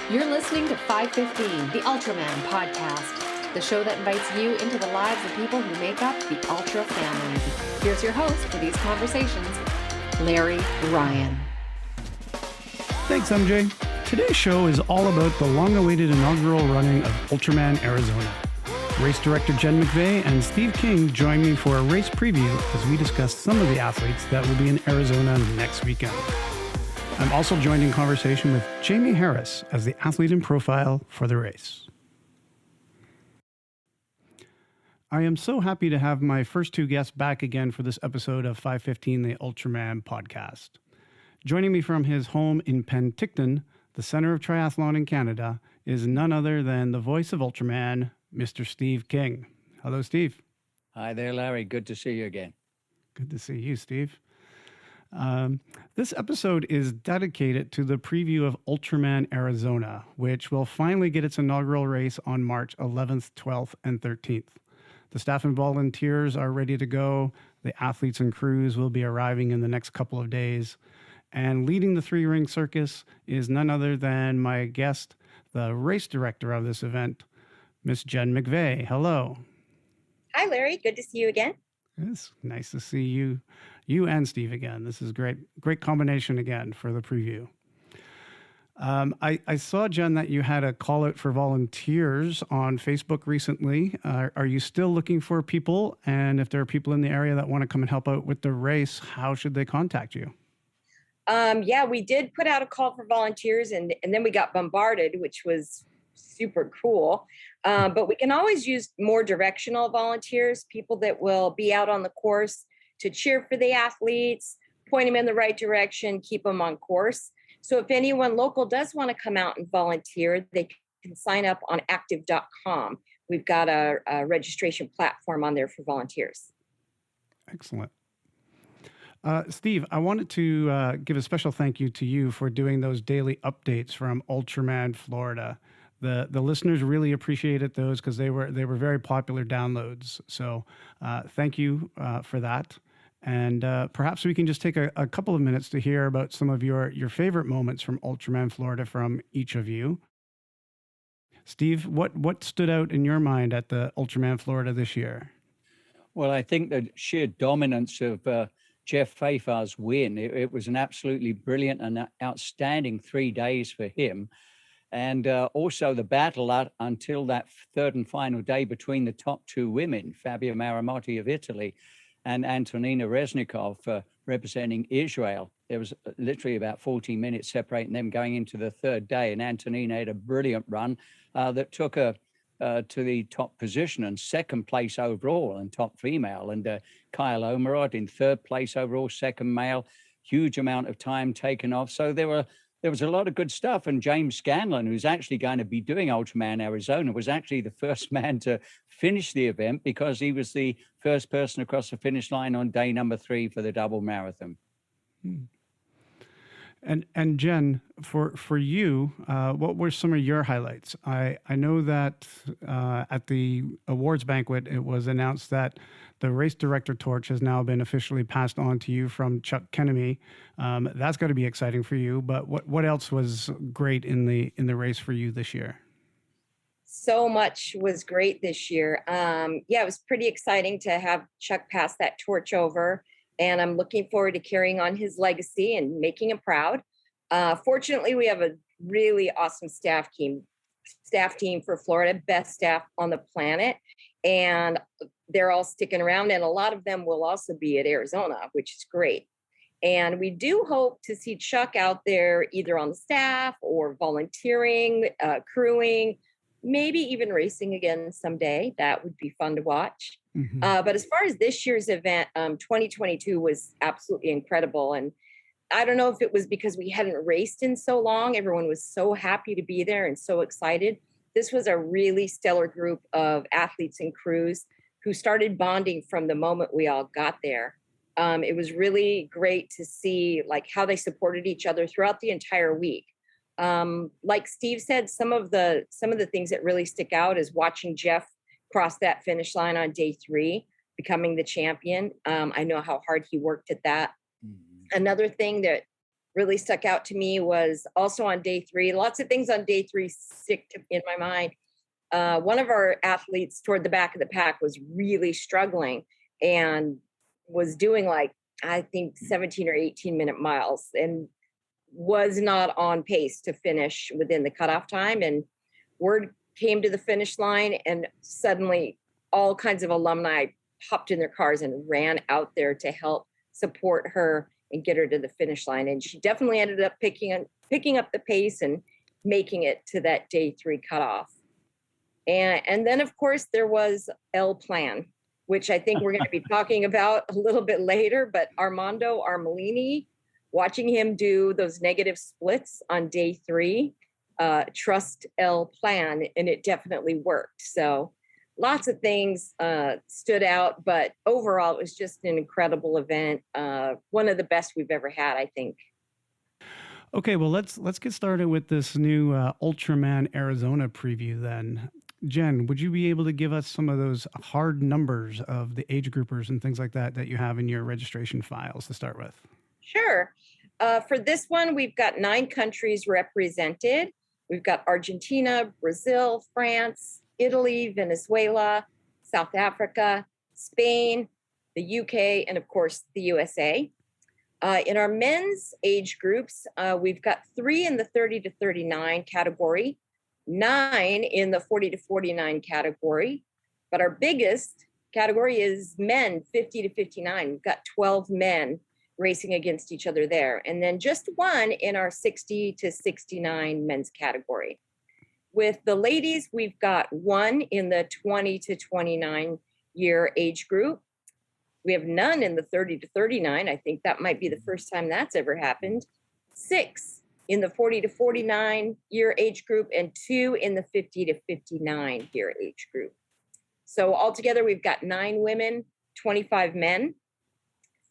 You're listening to 515, the Ultraman podcast, the show that invites you into the lives of people who make up the Ultra family. Here's your host for these conversations, Larry Ryan. Thanks, MJ. Today's show is all about the long-awaited inaugural running of Ultraman Arizona. Race director Jen McVeay and Steve King join me for a race preview as we discuss some of the athletes that will be in Arizona next weekend. I'm also joined in conversation with Jamie Harris as the athlete in profile for the race. I am so happy to have my first two guests back again for this episode of 515, the Ultraman podcast. Joining me from his home in Penticton, the center of triathlon in Canada, is none other than the voice of Ultraman, Mr. Steve King. Hello, Steve. Hi there, Larry. Good to see you again. Good to see you, Steve. This episode is dedicated to the preview of Ultraman Arizona, which will finally get its inaugural race on March 11th, 12th, and 13th. The staff and volunteers are ready to go. The athletes and crews will be arriving in the next couple of days. And leading the three-ring circus is none other than my guest, the race director of this event, Miss Jen McVeay. Hello. Hi, Larry. Good to see you again. It's nice to see you and Steve again. This is great combination again for the preview. I saw, Jen, that you had a call out for volunteers on Facebook recently. Are you still looking for people? And if there are people in the area that want to come and help out with the race, how should they contact you? Yeah, we did put out a call for volunteers and then we got bombarded, which was super cool. But we can always use more directional volunteers, people that will be out on the course to cheer for the athletes, point them in the right direction, keep them on course. So if anyone local does want to come out and volunteer, they can sign up on active.com. We've got a registration platform on there for volunteers. Excellent. Steve, I wanted to give a special thank you to you for doing those daily updates from Ultraman Florida. The listeners really appreciated those because they were very popular downloads. So thank you for that. And perhaps we can just take a couple of minutes to hear about some of your favorite moments from Ultraman Florida from each of you. Steve, what stood out in your mind at the Ultraman Florida this year? Well, I think the sheer dominance of Jeff Fayfar's win, it was an absolutely brilliant and outstanding 3 days for him. And also the battle until that third and final day between the top two women, Fabio Marimotti of Italy and Antonina Reznikov representing Israel. There was literally about 14 minutes separating them going into the third day. And Antonina had a brilliant run that took her to the top position and second place overall and top female. And Kyle Omerod in third place overall, second male, huge amount of time taken off. So there was a lot of good stuff. And James Scanlon, who's actually going to be doing Ultraman Arizona, was actually the first man to finish the event because he was the first person across the finish line on day number 3 for the double marathon. And Jen, for you, what were some of your highlights? I know that at the awards banquet, it was announced that the race director torch has now been officially passed on to you from Chuck Kenemy. That's got to be exciting for you. But what else was great in the race for you this year? So much was great this year. Yeah, it was pretty exciting to have Chuck pass that torch over. And I'm looking forward to carrying on his legacy and making him proud. Fortunately, we have a really awesome staff team for Florida, best staff on the planet. And they're all sticking around. And a lot of them will also be at Arizona, which is great. And we do hope to see Chuck out there either on the staff or volunteering, crewing, maybe even racing again someday. That would be fun to watch. Mm-hmm. But as far as this year's event, 2022 was absolutely incredible. And I don't know if it was because we hadn't raced in so long. Everyone was so happy to be there and so excited. This was a really stellar group of athletes and crews who started bonding from the moment we all got there. It was really great to see like how they supported each other throughout the entire week. Like Steve said, some of the things that really stick out is watching Jeff cross that finish line on day 3, becoming the champion. I know how hard he worked at that. Mm-hmm. Another thing that really stuck out to me was also on day 3. Lots of things on day 3 stick in my mind. One of our athletes toward the back of the pack was really struggling and was doing like, I think 17 or 18-minute miles and was not on pace to finish within the cutoff time. And word came to the finish line, and suddenly all kinds of alumni hopped in their cars and ran out there to help support her and get her to the finish line. And she definitely ended up picking up the pace and making it to that day 3 cutoff. And then, of course, there was El Plan, which I think we're going to be talking about a little bit later. But Armando Armelini, watching him do those negative splits on day 3, trust El Plan, and it definitely worked. So lots of things stood out, but overall, it was just an incredible event. One of the best we've ever had, I think. Okay, well, let's get started with this new Ultraman Arizona preview then. Jen, would you be able to give us some of those hard numbers of the age groupers and things like that you have in your registration files to start with? Sure. For this one, we've got 9 countries represented. We've got Argentina, Brazil, France, Italy, Venezuela, South Africa, Spain, the UK, and of course, the USA. In our men's age groups, we've got 3 in the 30 to 39 category, 9 in the 40 to 49 category. But our biggest category is men 50 to 59. We've got 12 men racing against each other there. And then just 1 in our 60 to 69 men's category. With the ladies, we've got 1 in the 20 to 29 year age group. We have none in the 30 to 39. I think that might be the first time that's ever happened. 6 in the 40 to 49 year age group, and 2 in the 50 to 59 year age group. So altogether, we've got 9 women, 25 men.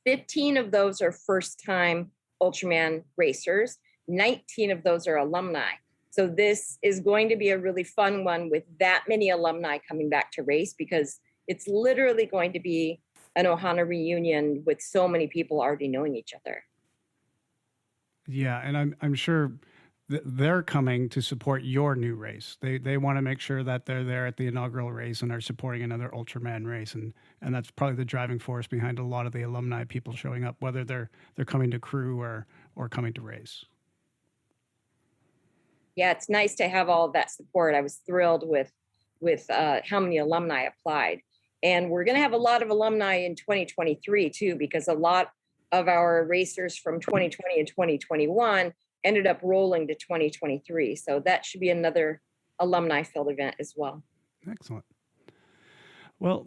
15 of those are first-time Ultraman racers. 19 of those are alumni. So this is going to be a really fun one with that many alumni coming back to race, because it's literally going to be an Ohana reunion with so many people already knowing each other. Yeah, and I'm sure they're coming to support your new race. They want to make sure that they're there at the inaugural race and are supporting another Ultraman race, and that's probably the driving force behind a lot of the alumni people showing up, whether they're coming to crew or coming to race. Yeah, it's nice to have all of that support. I was thrilled with how many alumni applied. And we're going to have a lot of alumni in 2023 too, because a lot of our racers from 2020 and 2021 ended up rolling to 2023. So that should be another alumni-filled event as well. Excellent. Well,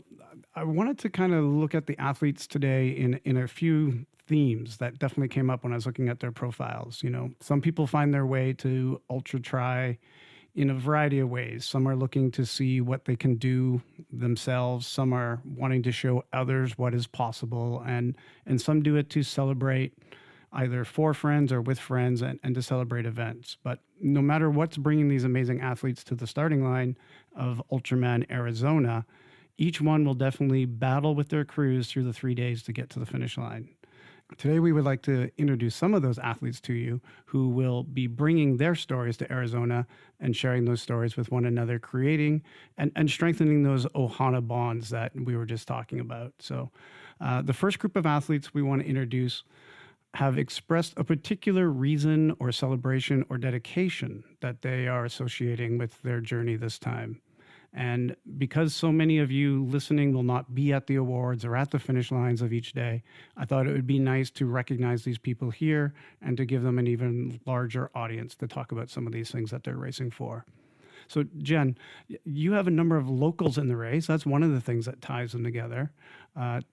I wanted to kind of look at the athletes today in a few themes that definitely came up when I was looking at their profiles. You know, some people find their way to Ultra Tri in a variety of ways. Some are looking to see what they can do themselves. Some are wanting to show others what is possible. And some do it to celebrate either for friends or with friends and to celebrate events. But no matter what's bringing these amazing athletes to the starting line of Ultraman Arizona, each one will definitely battle with their crews through the 3 days to get to the finish line. Today, we would like to introduce some of those athletes to you who will be bringing their stories to Arizona and sharing those stories with one another, creating and strengthening those Ohana bonds that we were just talking about. So the first group of athletes we want to introduce have expressed a particular reason or celebration or dedication that they are associating with their journey this time. And because so many of you listening will not be at the awards or at the finish lines of each day, I thought it would be nice to recognize these people here and to give them an even larger audience to talk about some of these things that they're racing for. So, Jen, you have a number of locals in the race. That's one of the things that ties them together.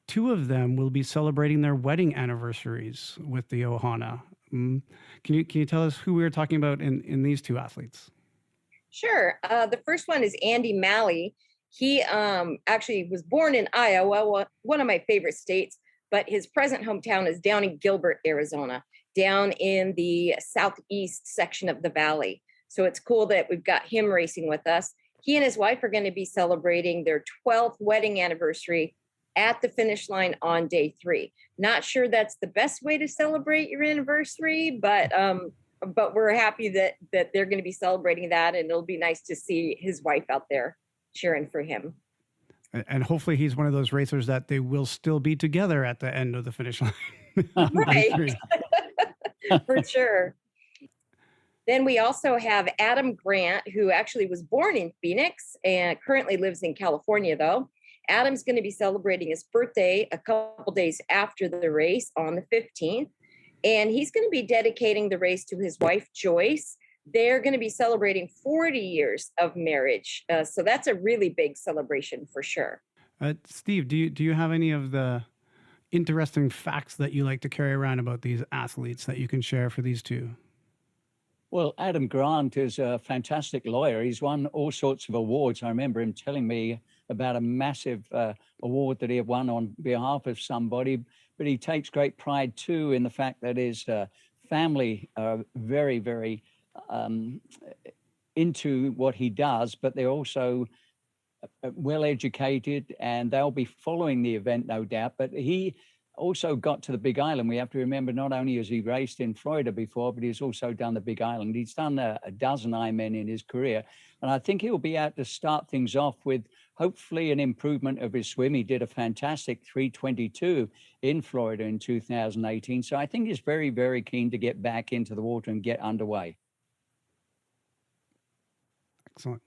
2 of them will be celebrating their wedding anniversaries with the Ohana. Can you tell us who we are talking about in these 2 athletes? Sure. The first one is Andy Malley. He actually was born in Iowa, one of my favorite states, but his present hometown is down in Gilbert, Arizona, down in the southeast section of the valley. So it's cool that we've got him racing with us. He and his wife are going to be celebrating their 12th wedding anniversary at the finish line on day 3. Not sure that's the best way to celebrate your anniversary, but we're happy that they're going to be celebrating that, and it'll be nice to see his wife out there cheering for him. And hopefully he's one of those racers that they will still be together at the end of the finish line. Right. For sure. Then we also have Adam Grant, who actually was born in Phoenix and currently lives in California, though. Adam's going to be celebrating his birthday a couple days after the race on the 15th. And he's going to be dedicating the race to his wife, Joyce. They're going to be celebrating 40 years of marriage. So that's a really big celebration for sure. Steve, do you have any of the interesting facts that you like to carry around about these athletes that you can share for these two? Well, Adam Grant is a fantastic lawyer. He's won all sorts of awards. I remember him telling me about a massive award that he had won on behalf of somebody, but he takes great pride too in the fact that his family are very, very into what he does, but they're also well educated, and they'll be following the event, no doubt. But he also got to the Big Island. We have to remember, not only has he raced in Florida before, but he's also done the Big Island. He's done a dozen Ironmen in his career. And I think he'll be able to start things off with hopefully an improvement of his swim. He did a fantastic 3:22 in Florida in 2018. So I think he's very, very keen to get back into the water and get underway. Excellent.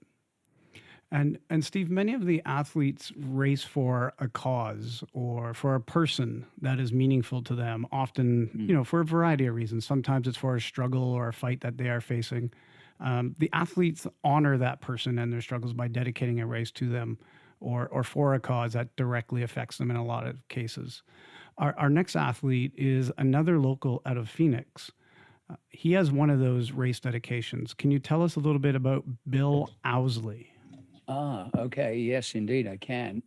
And Steve, many of the athletes race for a cause or for a person that is meaningful to them, often, for a variety of reasons. Sometimes it's for a struggle or a fight that they are facing. The athletes honor that person and their struggles by dedicating a race to them or for a cause that directly affects them in a lot of cases. Our next athlete is another local out of Phoenix. He has one of those race dedications. Can you tell us a little bit about Bill Owsley? Okay. Yes, indeed, I can.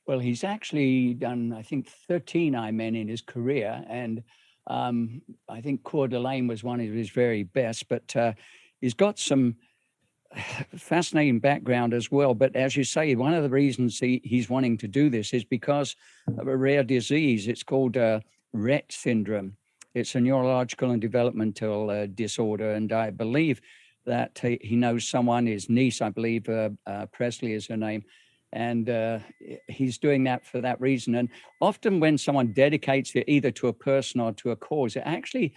Well, he's actually done, I think, 13 Ironmen in his career. And I think Coeur d'Alene was one of his very best. But he's got some fascinating background as well. But as you say, one of the reasons he's wanting to do this is because of a rare disease. It's called Rett syndrome. It's a neurological and developmental disorder. And I believe that he knows someone, his niece, I believe, Presley is her name, and he's doing that for that reason. And often when someone dedicates it either to a person or to a cause, it actually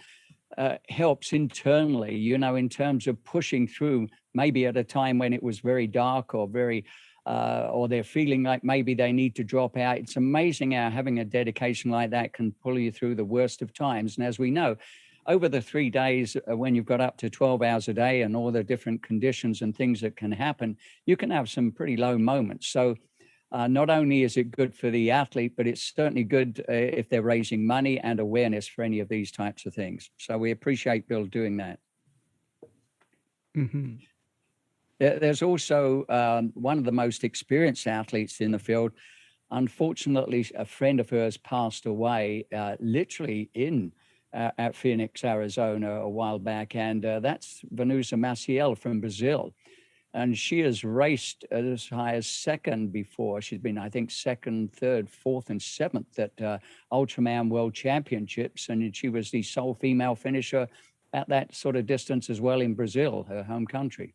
helps internally, in terms of pushing through, maybe at a time when it was very dark or or they're feeling like maybe they need to drop out. It's amazing how having a dedication like that can pull you through the worst of times. And as we know, over the 3 days, when you've got up to 12 hours a day and all the different conditions and things that can happen, you can have some pretty low moments. So not only is it good for the athlete, but it's certainly good if they're raising money and awareness for any of these types of things. So we appreciate Bill doing that. Mm-hmm. There's also one of the most experienced athletes in the field. Unfortunately, a friend of hers passed away literally at Phoenix, Arizona a while back, and that's Vanusa Maciel from Brazil. And she has raced as high as second before. She's been, I think, second, third, fourth, and seventh at Ultraman World Championships, and she was the sole female finisher at that sort of distance as well in Brazil, her home country.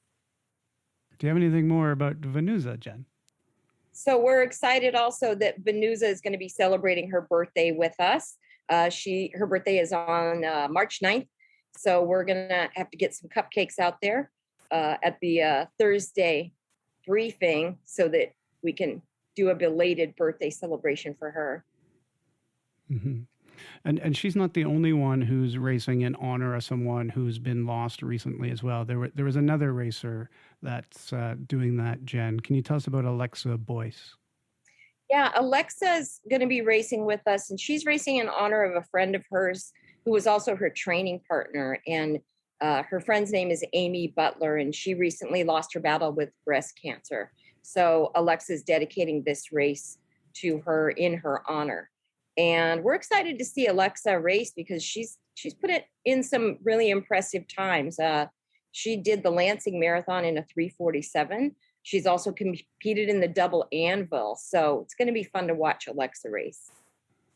Do you have anything more about Vanusa, Jen? So we're excited also that Vanusa is going to be celebrating her birthday with us. Her birthday is on March 9th. So we're going to have to get some cupcakes out there at the Thursday briefing so that we can do a belated birthday celebration for her. Mm-hmm. And she's not the only one who's racing in honor of someone who's been lost recently as well. There was another racer that's doing that, Jen. Can you tell us about Alexa Boyce? Yeah, Alexa's going to be racing with us, and she's racing in honor of a friend of hers who was also her training partner. And her friend's name is Amy Butler, and she recently lost her battle with breast cancer. So Alexa's dedicating this race to her in her honor. And we're excited to see Alexa race because she's put it in some really impressive times. She did the Lansing Marathon in a 3:47. She's also competed in the double anvil. So it's going to be fun to watch Alexa race.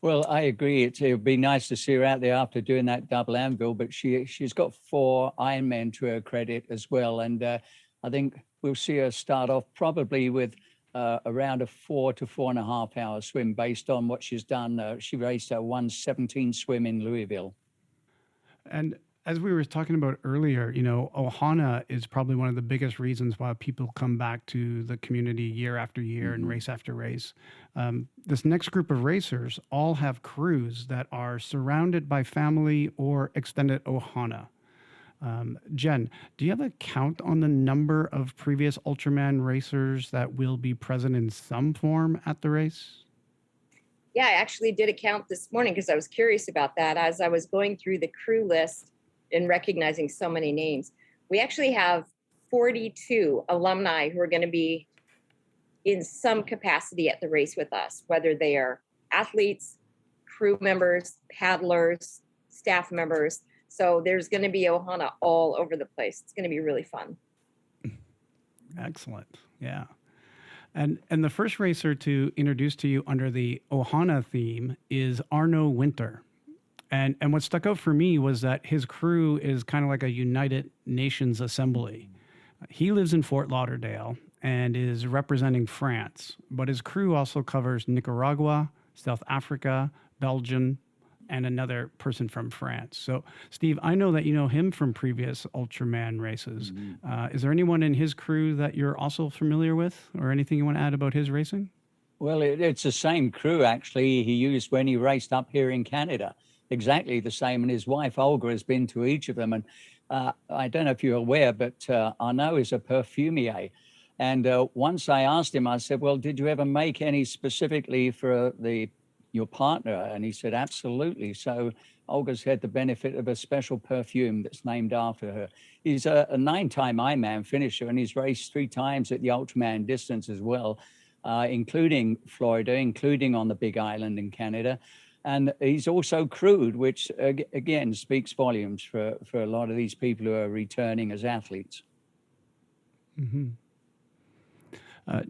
Well, I agree. It would be nice to see her out there after doing that double anvil, but she's got 4 Ironman to her credit as well. And I think we'll see her start off probably with around a 4 to 4.5 hour swim based on what she's done. She raced a 1:17 swim in Louisville. And as we were talking about earlier, Ohana is probably one of the biggest reasons why people come back to the community year after year and race after race. This next group of racers all have crews that are surrounded by family or extended Ohana. Jen, do you have a count on the number of previous Ultraman racers that will be present in some form at the race? Yeah, I actually did a count this morning because I was curious about that as I was going through the crew list and recognizing so many names. We actually have 42 alumni who are going to be in some capacity at the race with us, whether they are athletes, crew members, paddlers, staff members. So there's going to be Ohana all over the place. It's going to be really fun. Excellent. Yeah. And the first racer to introduce to you under the Ohana theme is Arno Winter. And what stuck out for me was that his crew is kind of like a United Nations assembly. He lives in Fort Lauderdale and is representing France, but his crew also covers Nicaragua, South Africa, Belgium, and another person from France. So, Steve, I know that you know him from previous Ultraman races. Is there anyone in his crew that you're also familiar with, or anything you want to add about his racing? Well, it's the same crew, actually, he used when he raced up here in Canada. Exactly the same. And his wife, Olga, has been to each of them. And I don't know if you're aware, but Arnaud is a perfumier. And once I asked him, I said, well, did you ever make any specifically for your partner? And he said, absolutely. So Olga's had the benefit of a special perfume that's named after her. He's a 9-time Ironman finisher, and he's raced 3 times at the Ultraman distance as well, including Florida, including on the Big Island in Canada. And he's also crewed, which again speaks volumes for a lot of these people who are returning as athletes. Mm-hmm.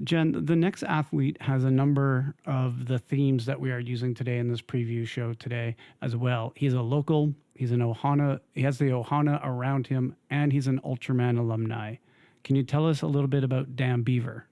Jen, the next athlete has a number of the themes that we are using today in this preview show today as well. He's a local, he's an Ohana, he has the Ohana around him, and he's an Ultraman alumni. Can you tell us a little bit about Dan Beaver?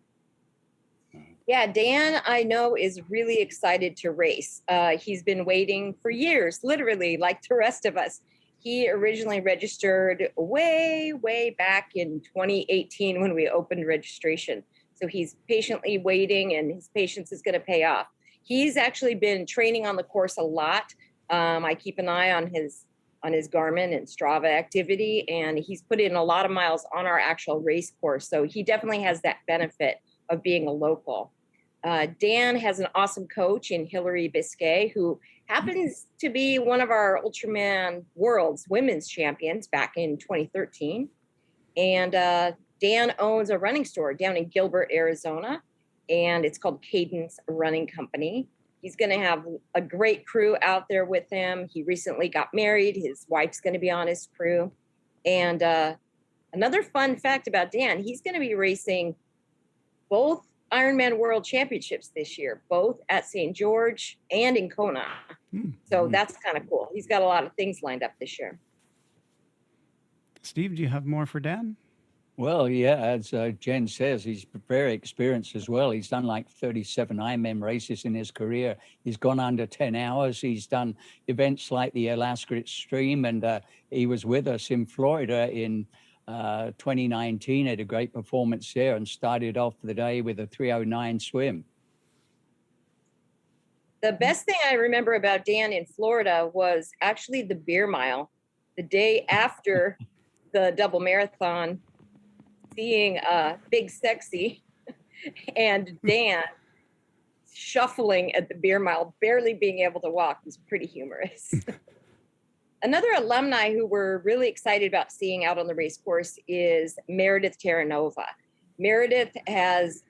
Yeah, Dan, I know, is really excited to race. He's been waiting for years, literally, like the rest of us. He originally registered way, way back in 2018 when we opened registration. So he's patiently waiting, and his patience is going to pay off. He's actually been training on the course a lot. I keep an eye on his Garmin and Strava activity, and he's put in a lot of miles on our actual race course. So he definitely has that benefit of being a local. Dan has an awesome coach in Hillary Biscay, who happens to be one of our Ultraman World's women's champions back in 2013. And Dan owns a running store down in Gilbert, Arizona, and it's called Cadence Running Company. He's going to have a great crew out there with him. He recently got married. His wife's going to be on his crew. And another fun fact about Dan, he's going to be racing both Ironman World Championships this year, both at St. George and in Kona. So that's kind of cool. He's got a lot of things lined up this year. Steve, do you have more for Dan? Well, yeah, as Jen says, he's very experienced as well. He's done like 37 Ironman races in his career. He's gone under 10 hours. He's done events like the Alaska Extreme, and he was with us in Florida in 2019, had a great performance there and started off the day with a 3:09 swim. The best thing I remember about Dan in Florida was actually the beer mile. The day after the double marathon, seeing Big Sexy and Dan shuffling at the beer mile, barely being able to walk, was pretty humorous. Another alumni who we're really excited about seeing out on the race course is Meredith Terranova. Meredith has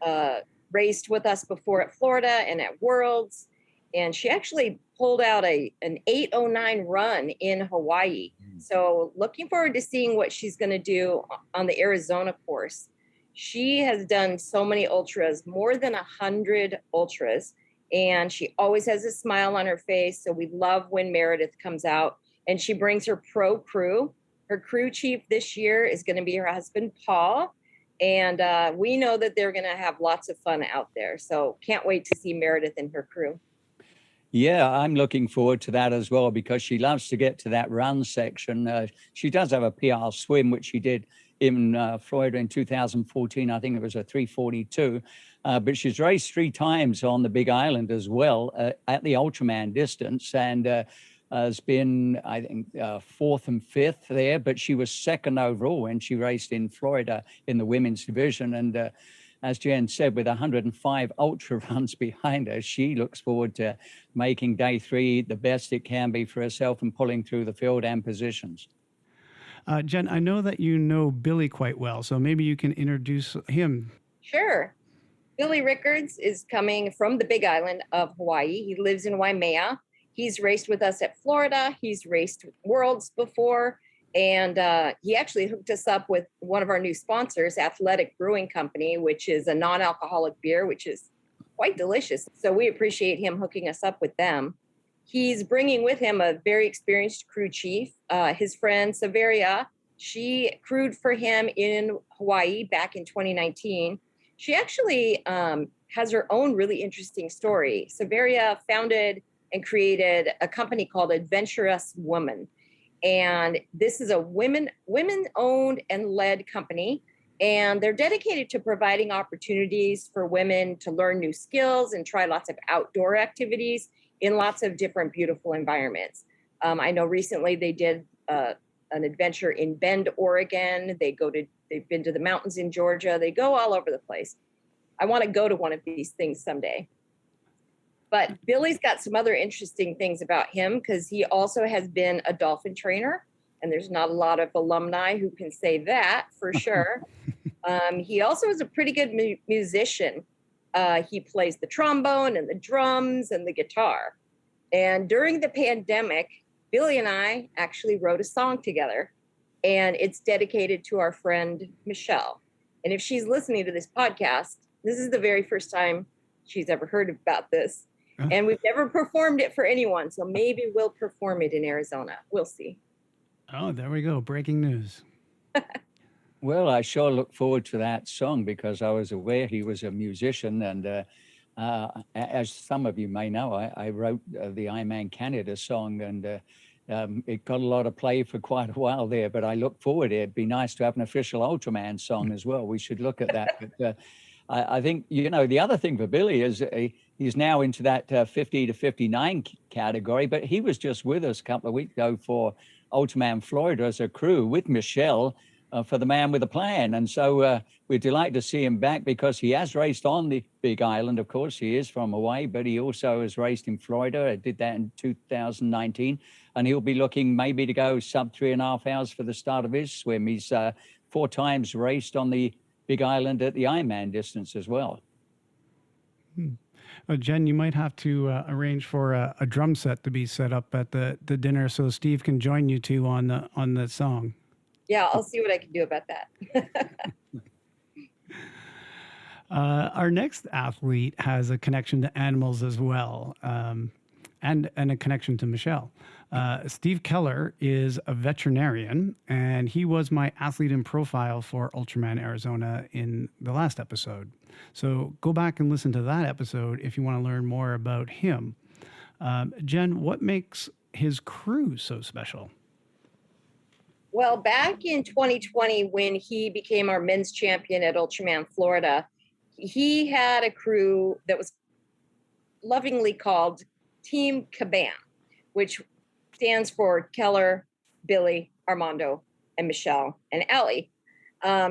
raced with us before at Florida and at Worlds, and she actually pulled out an 8:09 run in Hawaii. So looking forward to seeing what she's going to do on the Arizona course. She has done so many ultras, more than 100 ultras, and she always has a smile on her face. So we love when Meredith comes out and she brings her pro crew. Her crew chief this year is going to be her husband, Paul. And we know that they're going to have lots of fun out there. So can't wait to see Meredith and her crew. Yeah, I'm looking forward to that as well because she loves to get to that run section. She does have a PR swim, which she did in Florida in 2014. I think it was a 3:42. But she's raced 3 times on the Big Island as well at the Ultraman distance and has been, I think, 4th and 5th there. But she was 2nd overall when she raced in Florida in the women's division. And as Jen said, with 105 ultra runs behind her, she looks forward to making day 3 the best it can be for herself and pulling through the field and positions. Jen, I know that you know Billy quite well, so maybe you can introduce him. Sure. Billy Rickards is coming from the Big Island of Hawaii. He lives in Waimea. He's raced with us at Florida. He's raced Worlds before. And he actually hooked us up with one of our new sponsors, Athletic Brewing Company, which is a non-alcoholic beer, which is quite delicious. So we appreciate him hooking us up with them. He's bringing with him a very experienced crew chief. His friend, Severia, she crewed for him in Hawaii back in 2019. She actually has her own really interesting story. Severia founded and created a company called Adventurous Woman. And this is a women-owned and led company. And they're dedicated to providing opportunities for women to learn new skills and try lots of outdoor activities in lots of different beautiful environments. I know recently they did an adventure in Bend, Oregon. They've been to the mountains in Georgia. They go all over the place. I want to go to one of these things someday. But Billy's got some other interesting things about him because he also has been a dolphin trainer. And there's not a lot of alumni who can say that for sure. He also is a pretty good musician. He plays the trombone and the drums and the guitar. And during the pandemic, Billy and I actually wrote a song together. And it's dedicated to our friend, Michelle. And if she's listening to this podcast, this is the very first time she's ever heard about this. And we've never performed it for anyone. So maybe we'll perform it in Arizona. We'll see. Oh, there we go. Breaking news. Well, I sure look forward to that song because I was aware he was a musician. And as some of you may know, I wrote the Ironman Canada song and it got a lot of play for quite a while there. But I look forward. It'd be nice to have an official Ultraman song as well. We should look at that. But I think, the other thing for Billy is he's now into that 50 to 59 category, but he was just with us a couple of weeks ago for Ultraman Florida as a crew with Michelle for the Man with a Plan. And so we're delighted to see him back because he has raced on the Big Island. Of course, he is from Hawaii, but he also has raced in Florida. I did that in 2019. And he'll be looking maybe to go sub 3.5 hours for the start of his swim. He's 4 times raced on the Big Island at the Ironman distance as well. Well, Jen, you might have to arrange for a drum set to be set up at the dinner so Steve can join you two on the song. Yeah, I'll see what I can do about that. Our next athlete has a connection to animals as well, and a connection to Michelle. Steve Keller is a veterinarian, and he was my athlete in profile for Ultraman Arizona in the last episode. So go back and listen to that episode if you want to learn more about him. Jen, what makes his crew so special? Well, back in 2020, when he became our men's champion at Ultraman Florida, he had a crew that was lovingly called Team Kabam, which stands for Keller, Billy, Armando, and Michelle, and Allie.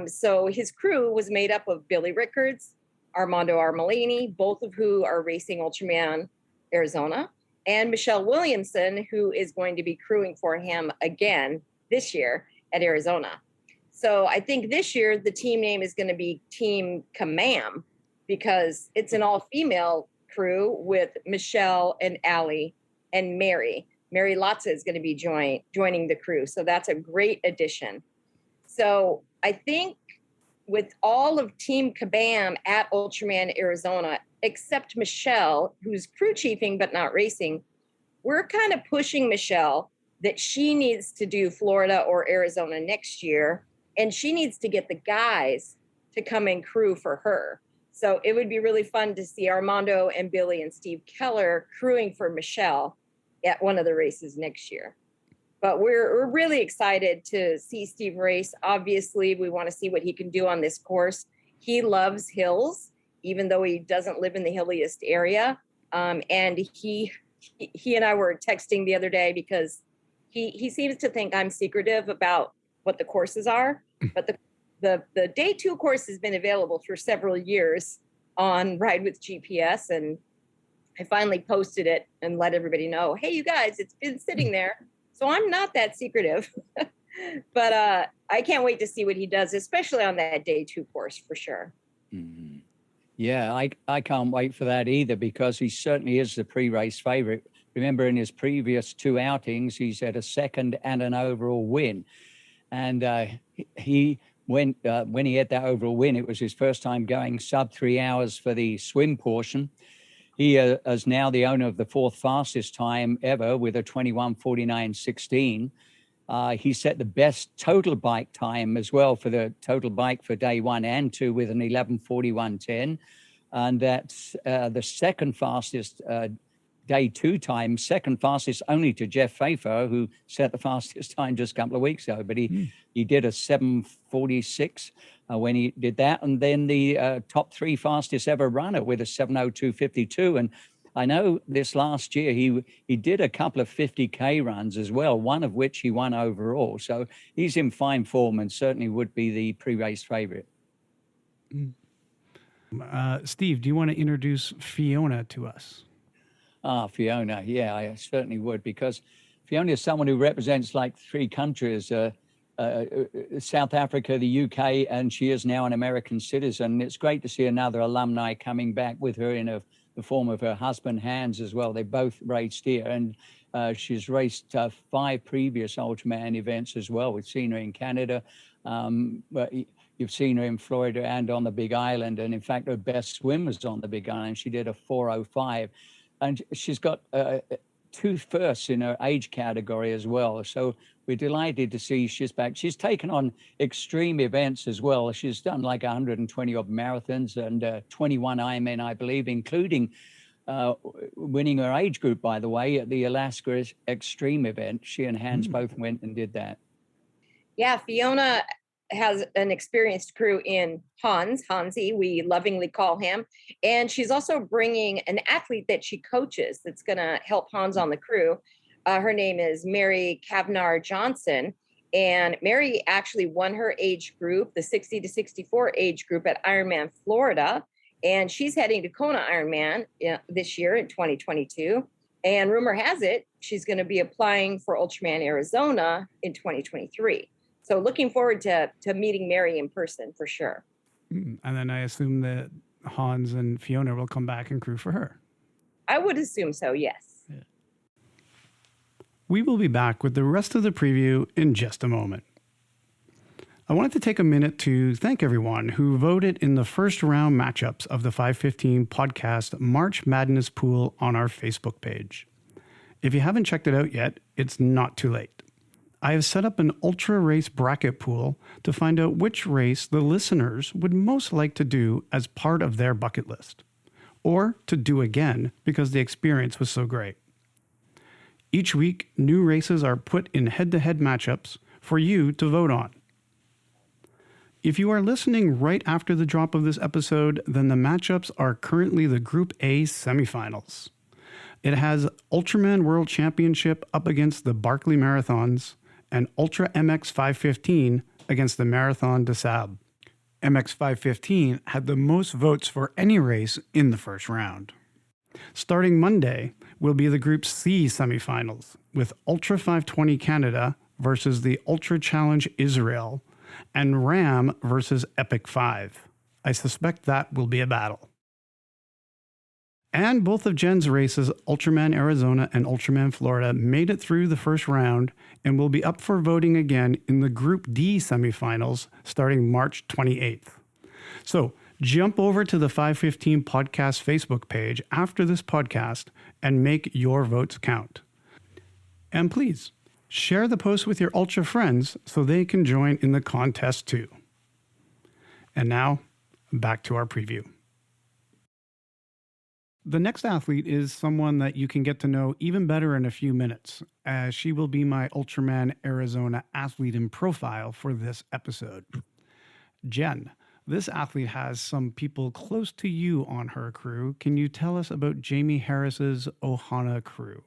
So his crew was made up of Billy Rickards, Armando Armelini, both of who are racing Ultraman Arizona, and Michelle Williamson, who is going to be crewing for him again this year at Arizona. So I think this year the team name is going to be Team Kamam because it's an all-female crew with Michelle and Allie and Mary. Mary Latza is going to be joining the crew. So that's a great addition. So I think with all of Team Kabam at Ultraman Arizona, except Michelle, who's crew chiefing but not racing, we're kind of pushing Michelle that she needs to do Florida or Arizona next year, and she needs to get the guys to come and crew for her. So it would be really fun to see Armando and Billy and Steve Keller crewing for Michelle at one of the races next year. But we're really excited to see Steve race. Obviously, we want to see what he can do on this course. He loves hills, even though he doesn't live in the hilliest area. And he and I were texting the other day because he seems to think I'm secretive about what the courses are. But the day 2 course has been available for several years on Ride with GPS. And I finally posted it and let everybody know, hey, you guys, it's been sitting there. So I'm not that secretive, but I can't wait to see what he does, especially on that day 2 course for sure. Mm-hmm. Yeah, I can't wait for that either, because he certainly is the pre-race favorite. Remember, in his previous 2 outings, he's had a second and an overall win. And he went, when he had that overall win, it was his first time going sub 3 hours for the swim portion. He is now the owner of the 4th fastest time ever with a 21:49.16. He set the best total bike time as well for the total bike for day 1 and 2 with an 11:41.10. And that's the second fastest day 2 time, second fastest only to Jeff Pfeiffer, who set the fastest time just a couple of weeks ago. But he did a 7:46 when he did that. And then the top 3 fastest ever runner with a 7:02.52. And I know this last year he did a couple of 50K runs as well, one of which he won overall. So he's in fine form and certainly would be the pre-race favorite. Steve, do you want to introduce Fiona to us? Fiona. Yeah, I certainly would, because Fiona is someone who represents like 3 countries, South Africa, the UK, and she is now an American citizen. It's great to see another alumni coming back with her in the form of her husband, Hans, as well. They both raced here, and she's raced 5 previous Ultraman events as well. We've seen her in Canada, but you've seen her in Florida and on the Big Island, and in fact, her best swim was on the Big Island. She did a 4:05. And she's got 2 firsts in her age category as well. So we're delighted to see she's back. She's taken on extreme events as well. She's done like 120 odd marathons and 21 Ironman, I believe, including winning her age group, by the way, at the Alaska Extreme event. She and Hans both went and did that. Yeah, Fiona has an experienced crew in Hansi, we lovingly call him. And she's also bringing an athlete that she coaches that's going to help Hans on the crew. Her name is Mary Kavnar Johnson. And Mary actually won her age group, the 60 to 64 age group at Ironman Florida. And she's heading to Kona Ironman this year in 2022. And rumor has it, she's going to be applying for Ultraman Arizona in 2023. So looking forward to meeting Mary in person for sure. And then I assume that Hans and Fiona will come back and crew for her. I would assume so, yes. Yeah. We will be back with the rest of the preview in just a moment. I wanted to take a minute to thank everyone who voted in the first round matchups of the 515 podcast March Madness pool on our Facebook page. If you haven't checked it out yet, it's not too late. I have set up an ultra race bracket pool to find out which race the listeners would most like to do as part of their bucket list, or to do again because the experience was so great. Each week, new races are put in head-to-head matchups for you to vote on. If you are listening right after the drop of this episode, then the matchups are currently the Group A semifinals. It has Ultraman World Championship up against the Barkley Marathons, and Ultra MX 515 against the Marathon des Sables. MX 515 had the most votes for any race in the first round. Starting Monday will be the Group C semifinals, with Ultra 520 Canada versus the Ultra Challenge Israel, and RAM versus Epic 5. I suspect that will be a battle. And both of Jen's races, Ultraman Arizona and Ultraman Florida, made it through the first round and will be up for voting again in the Group D semifinals starting March 28th. So jump over to the 515 Podcast Facebook page after this podcast and make your votes count. And please share the post with your ultra friends so they can join in the contest too. And now back to our preview. The next athlete is someone that you can get to know even better in a few minutes, as she will be my Ultraman Arizona athlete in profile for this episode. Jen, this athlete has some people close to you on her crew. Can you tell us about Jamie Harris's Ohana crew?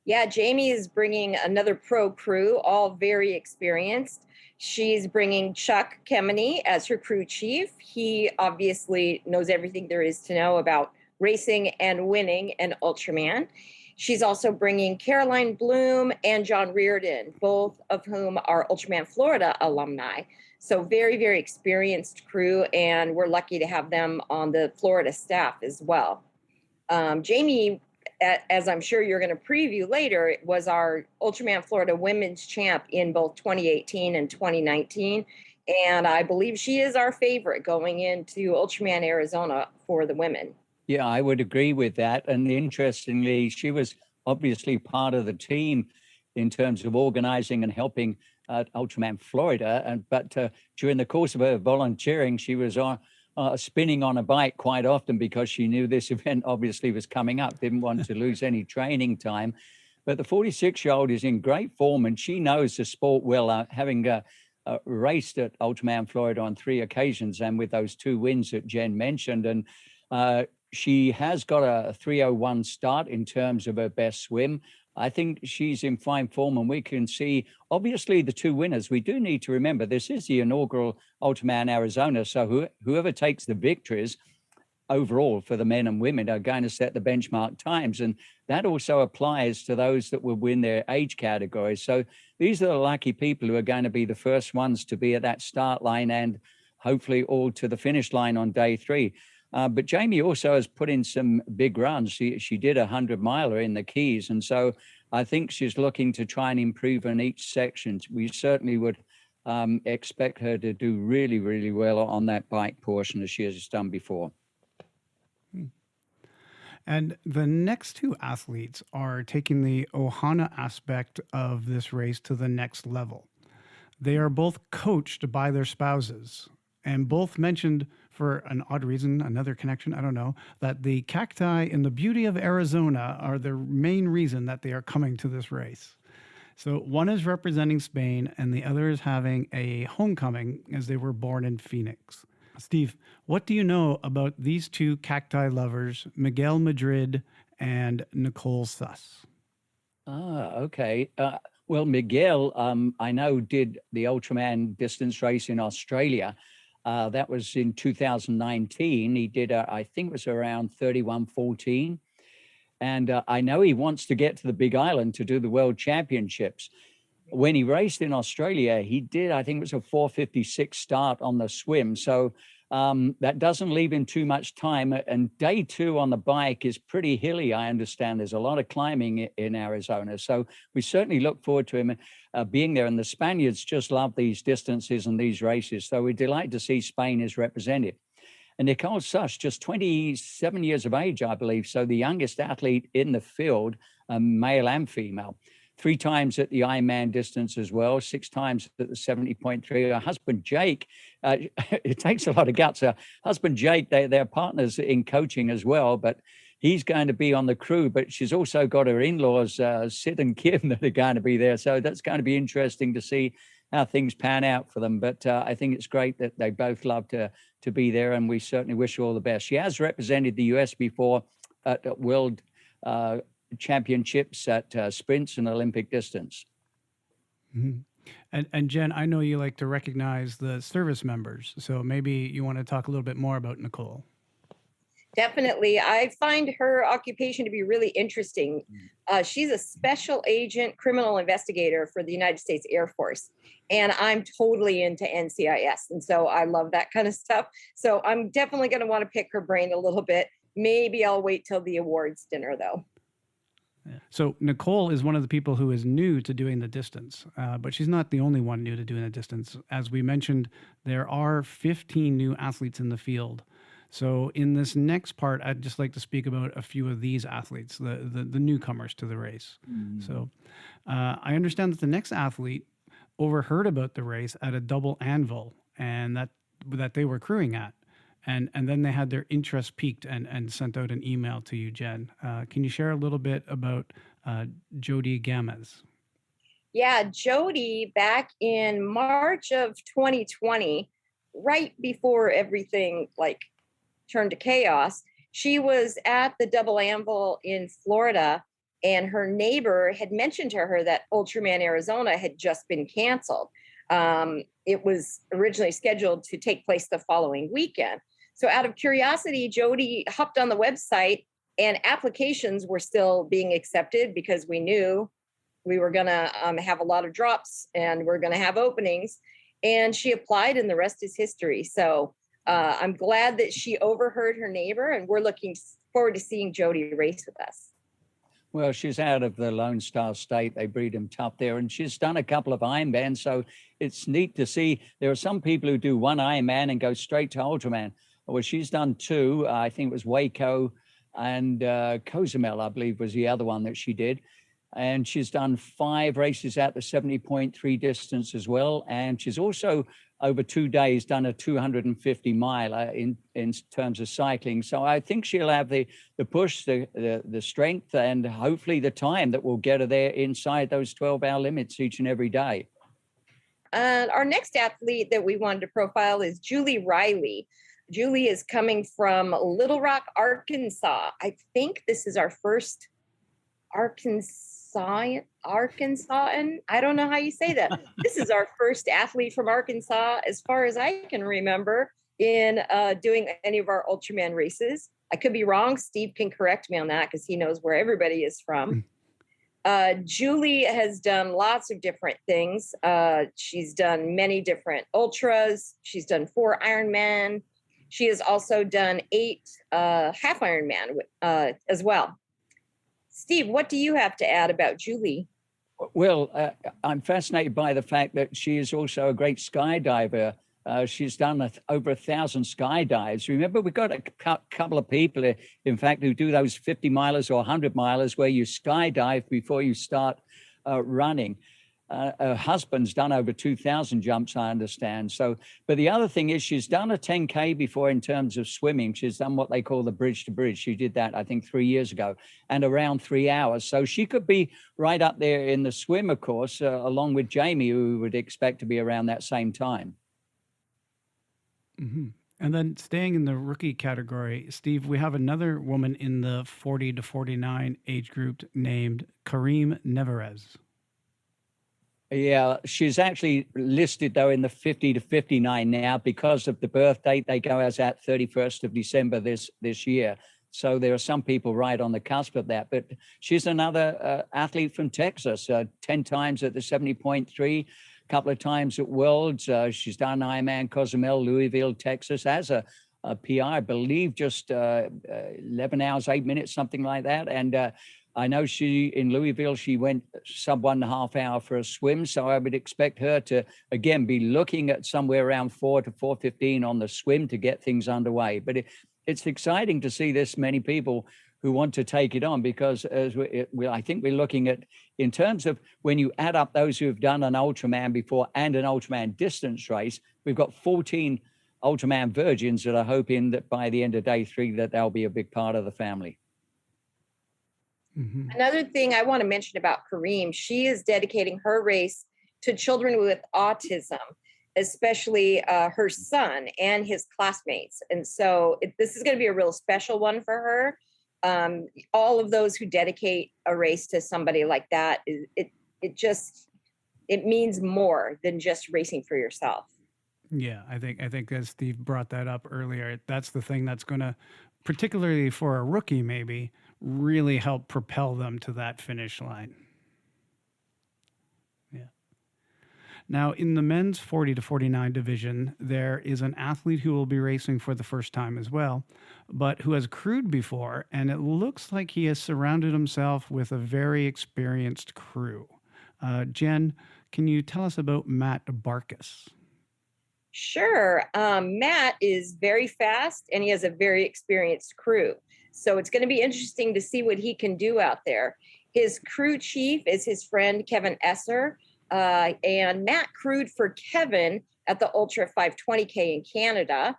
Yeah, Jamie is bringing another pro crew, all very experienced. She's bringing Chuck Kemeny as her crew chief. He obviously knows everything there is to know about racing and winning an Ultraman. She's also bringing Caroline Bloom and John Reardon, both of whom are Ultraman Florida alumni. So very, very experienced crew, and we're lucky to have them on the Florida staff as well. Jamie, as I'm sure you're going to preview later, was our Ultraman Florida women's champ in both 2018 and 2019. And I believe she is our favorite going into Ultraman Arizona for the women. Yeah, I would agree with that. And interestingly, she was obviously part of the team in terms of organizing and helping Ultraman Florida. But during the course of her volunteering, she was spinning on a bike quite often because she knew this event obviously was coming up, didn't want to lose any training time. But the 46-year-old is in great form, and she knows the sport well, having raced at Ultraman Florida on 3 occasions and with those 2 wins that Jen mentioned. And she has got a 3:01 start in terms of her best swim. I think she's in fine form, and we can see, obviously, the 2 winners. We do need to remember this is the inaugural Ultraman Arizona, so whoever takes the victories overall for the men and women are going to set the benchmark times, and that also applies to those that will win their age categories. So these are the lucky people who are going to be the first ones to be at that start line and hopefully all to the finish line on day 3. But Jamie also has put in some big runs. She did a 100-miler in the Keys. And so I think she's looking to try and improve in each section. We certainly would expect her to do really, really well on that bike portion as she has done before. And the next 2 athletes are taking the Ohana aspect of this race to the next level. They are both coached by their spouses, and both mentioned, for an odd reason, another connection, I don't know, that the cacti and the beauty of Arizona are the main reason that they are coming to this race. So one is representing Spain and the other is having a homecoming as they were born in Phoenix. Steve, what do you know about these 2 cacti lovers, Miguel Madrid and Nicole Suss? Okay. Well, Miguel, I know, did the Ultraman distance race in Australia. That was in 2019. He did, I think it was around 31:14. And I know he wants to get to the Big Island to do the World Championships. When he raced in Australia, he did, I think it was a 4:56 start on the swim. So that doesn't leave him too much time. And day 2 on the bike is pretty hilly, I understand. There's a lot of climbing in Arizona. So we certainly look forward to him being there. And the Spaniards just love these distances and these races. So we're delighted to see Spain is represented. And Nicole Suss, just 27 years of age, I believe. So the youngest athlete in the field, male and female. 3 times at the Ironman distance as well, 6 times at the 70.3. Her husband, Jake, it takes a lot of guts. Her husband, Jake, they're partners in coaching as well, but he's going to be on the crew. But she's also got her in-laws, Sid and Kim, that are going to be there. So that's going to be interesting to see how things pan out for them. But I think it's great that they both love to be there, and we certainly wish her all the best. She has represented the US before at World Championships at sprints and Olympic distance. Mm-hmm. And Jen, I know you like to recognize the service members, so maybe you want to talk a little bit more about Nicole. Definitely. I find her occupation to be really interesting. She's a special agent criminal investigator for the United States Air Force. And I'm totally into NCIS. And so I love that kind of stuff. So I'm definitely going to want to pick her brain a little bit. Maybe I'll wait till the awards dinner, though. So Nicole is one of the people who is new to doing the distance, but she's not the only one new to doing the distance. As we mentioned, there are 15 new athletes in the field. So in this next part, I'd just like to speak about a few of these athletes, the newcomers to the race. So I understand that the next athlete overheard about the race at a double anvil, and that they were crewing at. And then they had their interest piqued and sent out an email to you, Jen. Can you share a little bit about Jody Gamez? Yeah, Jody, back in March of 2020, right before everything turned to chaos, she was at the Double Anvil in Florida, and her neighbor had mentioned to her that Ultraman Arizona had just been canceled. It was originally scheduled to take place the following weekend. So out of curiosity, Jody hopped on the website, and applications were still being accepted because we knew we were going to have a lot of drops and we're going to have openings. And she applied, and the rest is history. So I'm glad that she overheard her neighbor, and we're looking forward to seeing Jody race with us. Well, she's out of the Lone Star State. They breed them tough there. And she's done a couple of Ironmans. So it's neat to see. There are some people who do one Ironman and go straight to Ultraman. Well, she's done two. I think it was Waco and Cozumel, I believe, was the other one that she did. And she's done 5 races at the 70.3 distance as well. And she's also, over 2 days, done a 250 miler in terms of cycling. So I think she'll have the push, the strength, and hopefully the time that will get her there inside those 12-hour limits each and every day. And our next athlete that we wanted to profile is Julie Riley. Julie is coming from Little Rock, Arkansas. I think this is our first Arkansan. I don't know how you say that. This is our first athlete from Arkansas, as far as I can remember, in doing any of our Ultraman races. I could be wrong. Steve can correct me on that because he knows where everybody is from. Julie has done lots of different things. She's done many different ultras. She's done 4 Ironman. She has also done 8 half Ironman as well. Steve, what do you have to add about Julie? Well, I'm fascinated by the fact that she is also a great skydiver. She's done over 1,000 skydives. Remember, we've got a couple of people, in fact, who do those 50 milers or 100 milers where you skydive before you start running. Her husband's done over 2,000 jumps, I understand. So, but the other thing is she's done a 10K before in terms of swimming. She's done what they call the bridge to bridge. She did that, I think, 3 years ago, and around 3 hours. So she could be right up there in the swim, of course, along with Jamie, who would expect to be around that same time. Mm-hmm. And then staying in the rookie category, Steve, we have another woman in the 40 to 49 age group named Kareem Nevarez. Yeah, she's actually listed, though, in the 50 to 59 now because of the birth date. They go as at 31st of December this year. So there are some people right on the cusp of that. But she's another athlete from Texas, 10 times at the 70.3, a couple of times at Worlds. She's done Ironman Cozumel, Louisville, Texas, as a PR, I believe, just 11 hours, 8 minutes, something like that. And I know in Louisville, she went sub 1.5 hour for a swim. So I would expect her to, again, be looking at somewhere around 4 to 4:15 on the swim to get things underway. But it's exciting to see this many people who want to take it on, because I think we're looking at, in terms of when you add up those who have done an Ultraman before and an Ultraman distance race, we've got 14 Ultraman virgins that are hoping that by the end of day 3 that they'll be a big part of the family. Mm-hmm. Another thing I want to mention about Kareem, she is dedicating her race to children with autism, especially her son and his classmates. And so this is going to be a real special one for her. All of those who dedicate a race to somebody like that, it means more than just racing for yourself. Yeah, I think as Steve brought that up earlier, that's the thing that's going to, particularly for a rookie maybe, really help propel them to that finish line. Yeah. Now, in the men's 40 to 49 division, there is an athlete who will be racing for the first time as well, but who has crewed before, and it looks like he has surrounded himself with a very experienced crew. Jen, can you tell us about Matt Barkas? Sure. Matt is very fast and he has a very experienced crew. So it's going to be interesting to see what he can do out there. His crew chief is his friend, Kevin Esser. And Matt crewed for Kevin at the Ultra 520K in Canada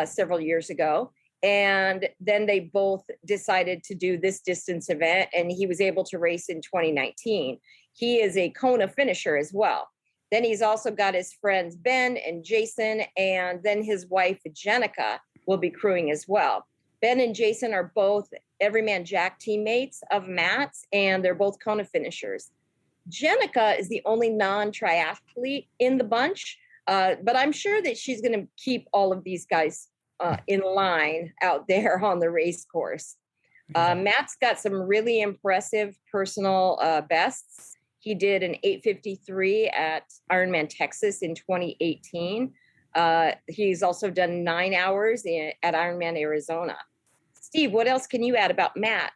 several years ago. And then they both decided to do this distance event, and he was able to race in 2019. He is a Kona finisher as well. Then he's also got his friends Ben and Jason, and then his wife Jenica will be crewing as well. Ben and Jason are both Everyman Jack teammates of Matt's, and they're both Kona finishers. Jenica is the only non-triathlete in the bunch, but I'm sure that she's going to keep all of these guys in line out there on the race course. Matt's got some really impressive personal bests. He did an 8:53 at Ironman Texas in 2018. He's also done 9 hours at Ironman Arizona. Steve, what else can you add about Matt?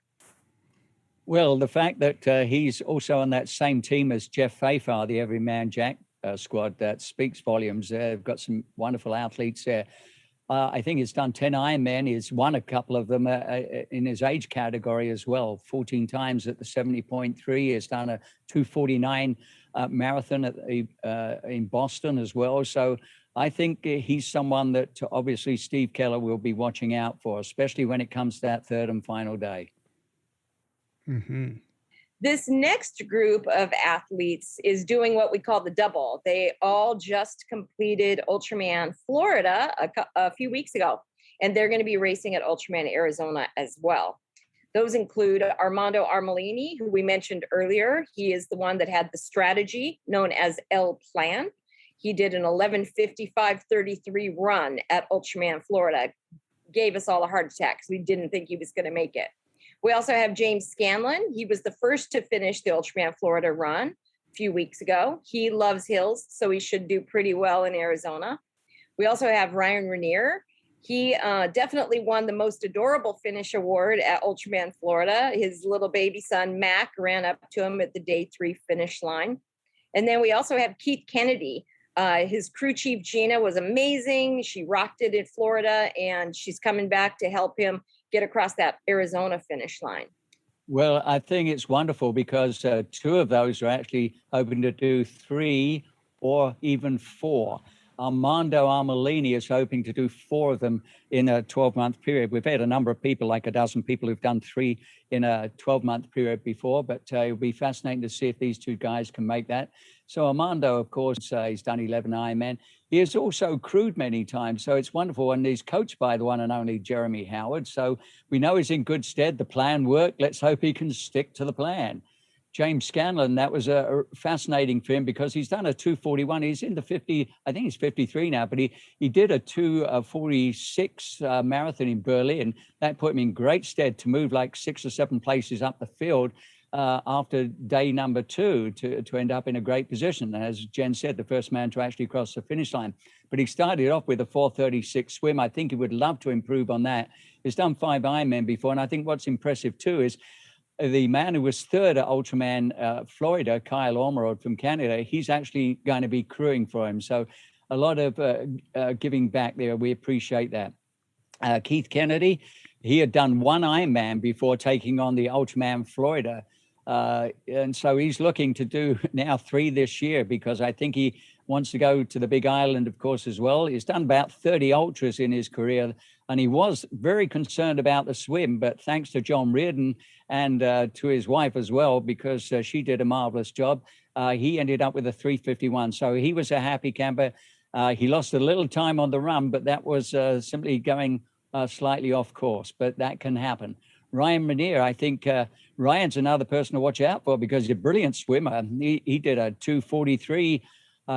Well, the fact that he's also on that same team as Jeff Fafar, the Everyman Jack squad, that speaks volumes. They've got some wonderful athletes there. I think he's done 10 Ironman. He's won a couple of them in his age category as well, 14 times at the 70.3. He's done a 2:49 marathon in Boston as well. So I think he's someone that obviously Steve Keller will be watching out for, especially when it comes to that third and final day. Mm-hmm. This next group of athletes is doing what we call the double. They all just completed Ultraman Florida a few weeks ago, and they're going to be racing at Ultraman Arizona as well. Those include Armando Armelini, who we mentioned earlier. He is the one that had the strategy known as El Plan. He did an 11:55:33 run at Ultraman Florida. Gave us all a heart attack because we didn't think he was going to make it. We also have James Scanlon. He was the first to finish the Ultraman Florida run a few weeks ago. He loves hills, so he should do pretty well in Arizona. We also have Ryan Rainier. He definitely won the most adorable finish award at Ultraman Florida. His little baby son, Mac, ran up to him at the day 3 finish line. And then we also have Keith Kennedy. His crew chief, Gina, was amazing. She rocked it in Florida, and she's coming back to help him get across that Arizona finish line. Well, I think it's wonderful because 2 of those are actually hoping to do 3 or even 4. Armando Armelini is hoping to do 4 of them in a 12-month period. We've had a number of people, like a dozen people who've done 3 in a 12-month period before, but it'll be fascinating to see if these 2 guys can make that. So Armando, of course, he's done 11 Ironman. He has also crewed many times, so it's wonderful. And he's coached by the one and only Jeremy Howard. So we know he's in good stead. The plan worked. Let's hope he can stick to the plan. James Scanlon, that was a fascinating for him because he's done a 2:41. He's in the 50, I think he's 53 now, but he did a 2:46 marathon in Berlin. That put him in great stead to move like 6 or 7 places up the field after day number 2 to end up in a great position. And as Jen said, the first man to actually cross the finish line. But he started off with a 4:36 swim. I think he would love to improve on that. He's done 5 Ironmen before. And I think what's impressive too is the man who was third at Ultraman Florida, Kyle Ormerod from Canada, he's actually going to be crewing for him. So a lot of giving back there. We appreciate that. Keith Kennedy, he had done 1 Ironman before taking on the Ultraman Florida. And so he's looking to do now 3 this year because I think he wants to go to the Big Island, of course, as well. He's done about 30 ultras in his career, and he was very concerned about the swim, but thanks to John Reardon and to his wife as well, because she did a marvelous job, he ended up with a 3:51. So he was a happy camper. He lost a little time on the run, but that was simply going slightly off course, but that can happen. Ryan Rainier, I think Ryan's another person to watch out for because he's a brilliant swimmer. He did a 2:43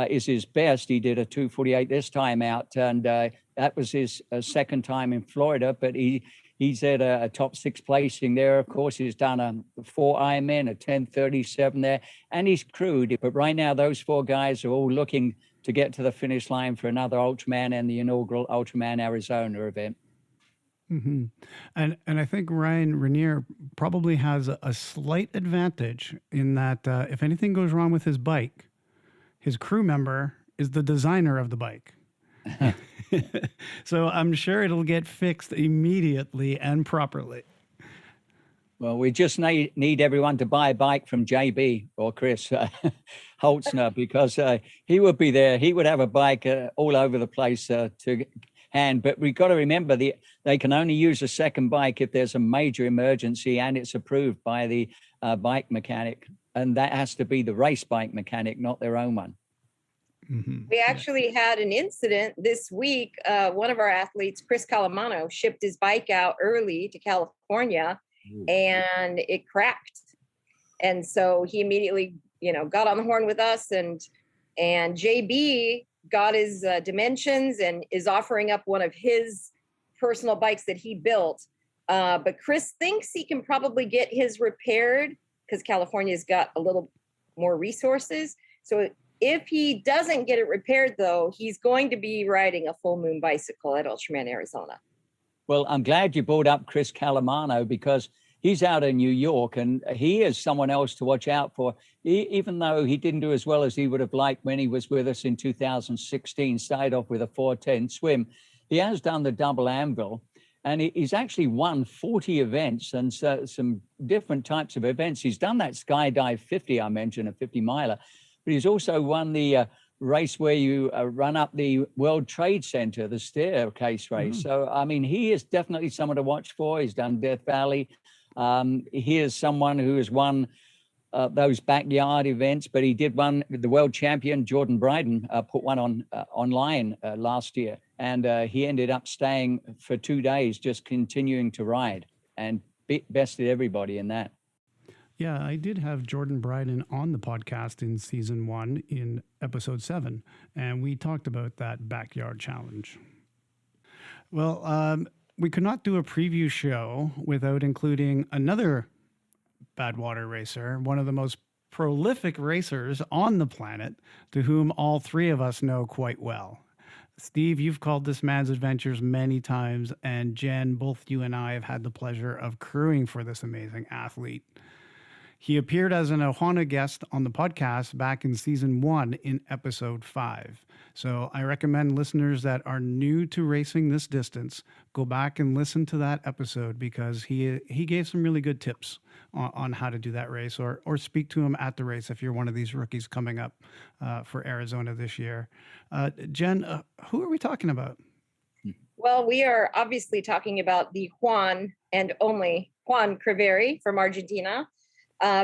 is his best. He did a 2:48 this time out, and that was his second time in Florida. But he He's at a top 6 placing there. Of course, he's done a 4 Ironman, a 10:37 there, and he's crewed. But right now, those 4 guys are all looking to get to the finish line for another Ultraman and the inaugural Ultraman Arizona event. Mm-hmm. And I think Ryan Rainier probably has a slight advantage in that if anything goes wrong with his bike, his crew member is the designer of the bike. So I'm sure it'll get fixed immediately and properly. Well, we just need everyone to buy a bike from JB or Chris Holtzner, because he would be there. He would have a bike all over the place to hand. But we've got to remember they can only use a second bike if there's a major emergency and it's approved by the bike mechanic. And that has to be the race bike mechanic, not their own one. Mm-hmm. We actually had an incident this week. One of our athletes, Chris Calamano, shipped his bike out early to California. And it cracked. And so he immediately, got on the horn with us, and JB got his dimensions and is offering up one of his personal bikes that he built. But Chris thinks he can probably get his repaired because California's got a little more resources. So if he doesn't get it repaired, though, he's going to be riding a full moon bicycle at Ultraman Arizona. Well, I'm glad you brought up Chris Calamano, because he's out in New York and he is someone else to watch out for. Even though he didn't do as well as he would have liked when he was with us in 2016, started off with a 4:10 swim. He has done the double anvil, and he's actually won 40 events and some different types of events. He's done that skydive 50, I mentioned, a 50 miler, but he's also won the race where you run up the World Trade Center, the staircase race. So, I mean, he is definitely someone to watch for. He's done Death Valley. He is someone who has won those backyard events, but he did one, the world champion, Jordan Bryden, put one on online last year. And he ended up staying for 2 days, just continuing to ride, and bested everybody in that. Yeah, I did have Jordan Bryden on the podcast in season 1 in episode 7, and we talked about that backyard challenge. Well, we could not do a preview show without including another Badwater racer, one of the most prolific racers on the planet, to whom all 3 of us know quite well. Steve, you've called this man's adventures many times, and Jen, both you and I have had the pleasure of crewing for this amazing athlete. He appeared as an Ohana guest on the podcast back in season 1 in episode 5. So I recommend listeners that are new to racing this distance go back and listen to that episode, because he gave some really good tips on how to do that race, or speak to him at the race if you're one of these rookies coming up for Arizona this year. Jen, who are we talking about? Well, we are obviously talking about the Juan and only Juan Criveri from Argentina.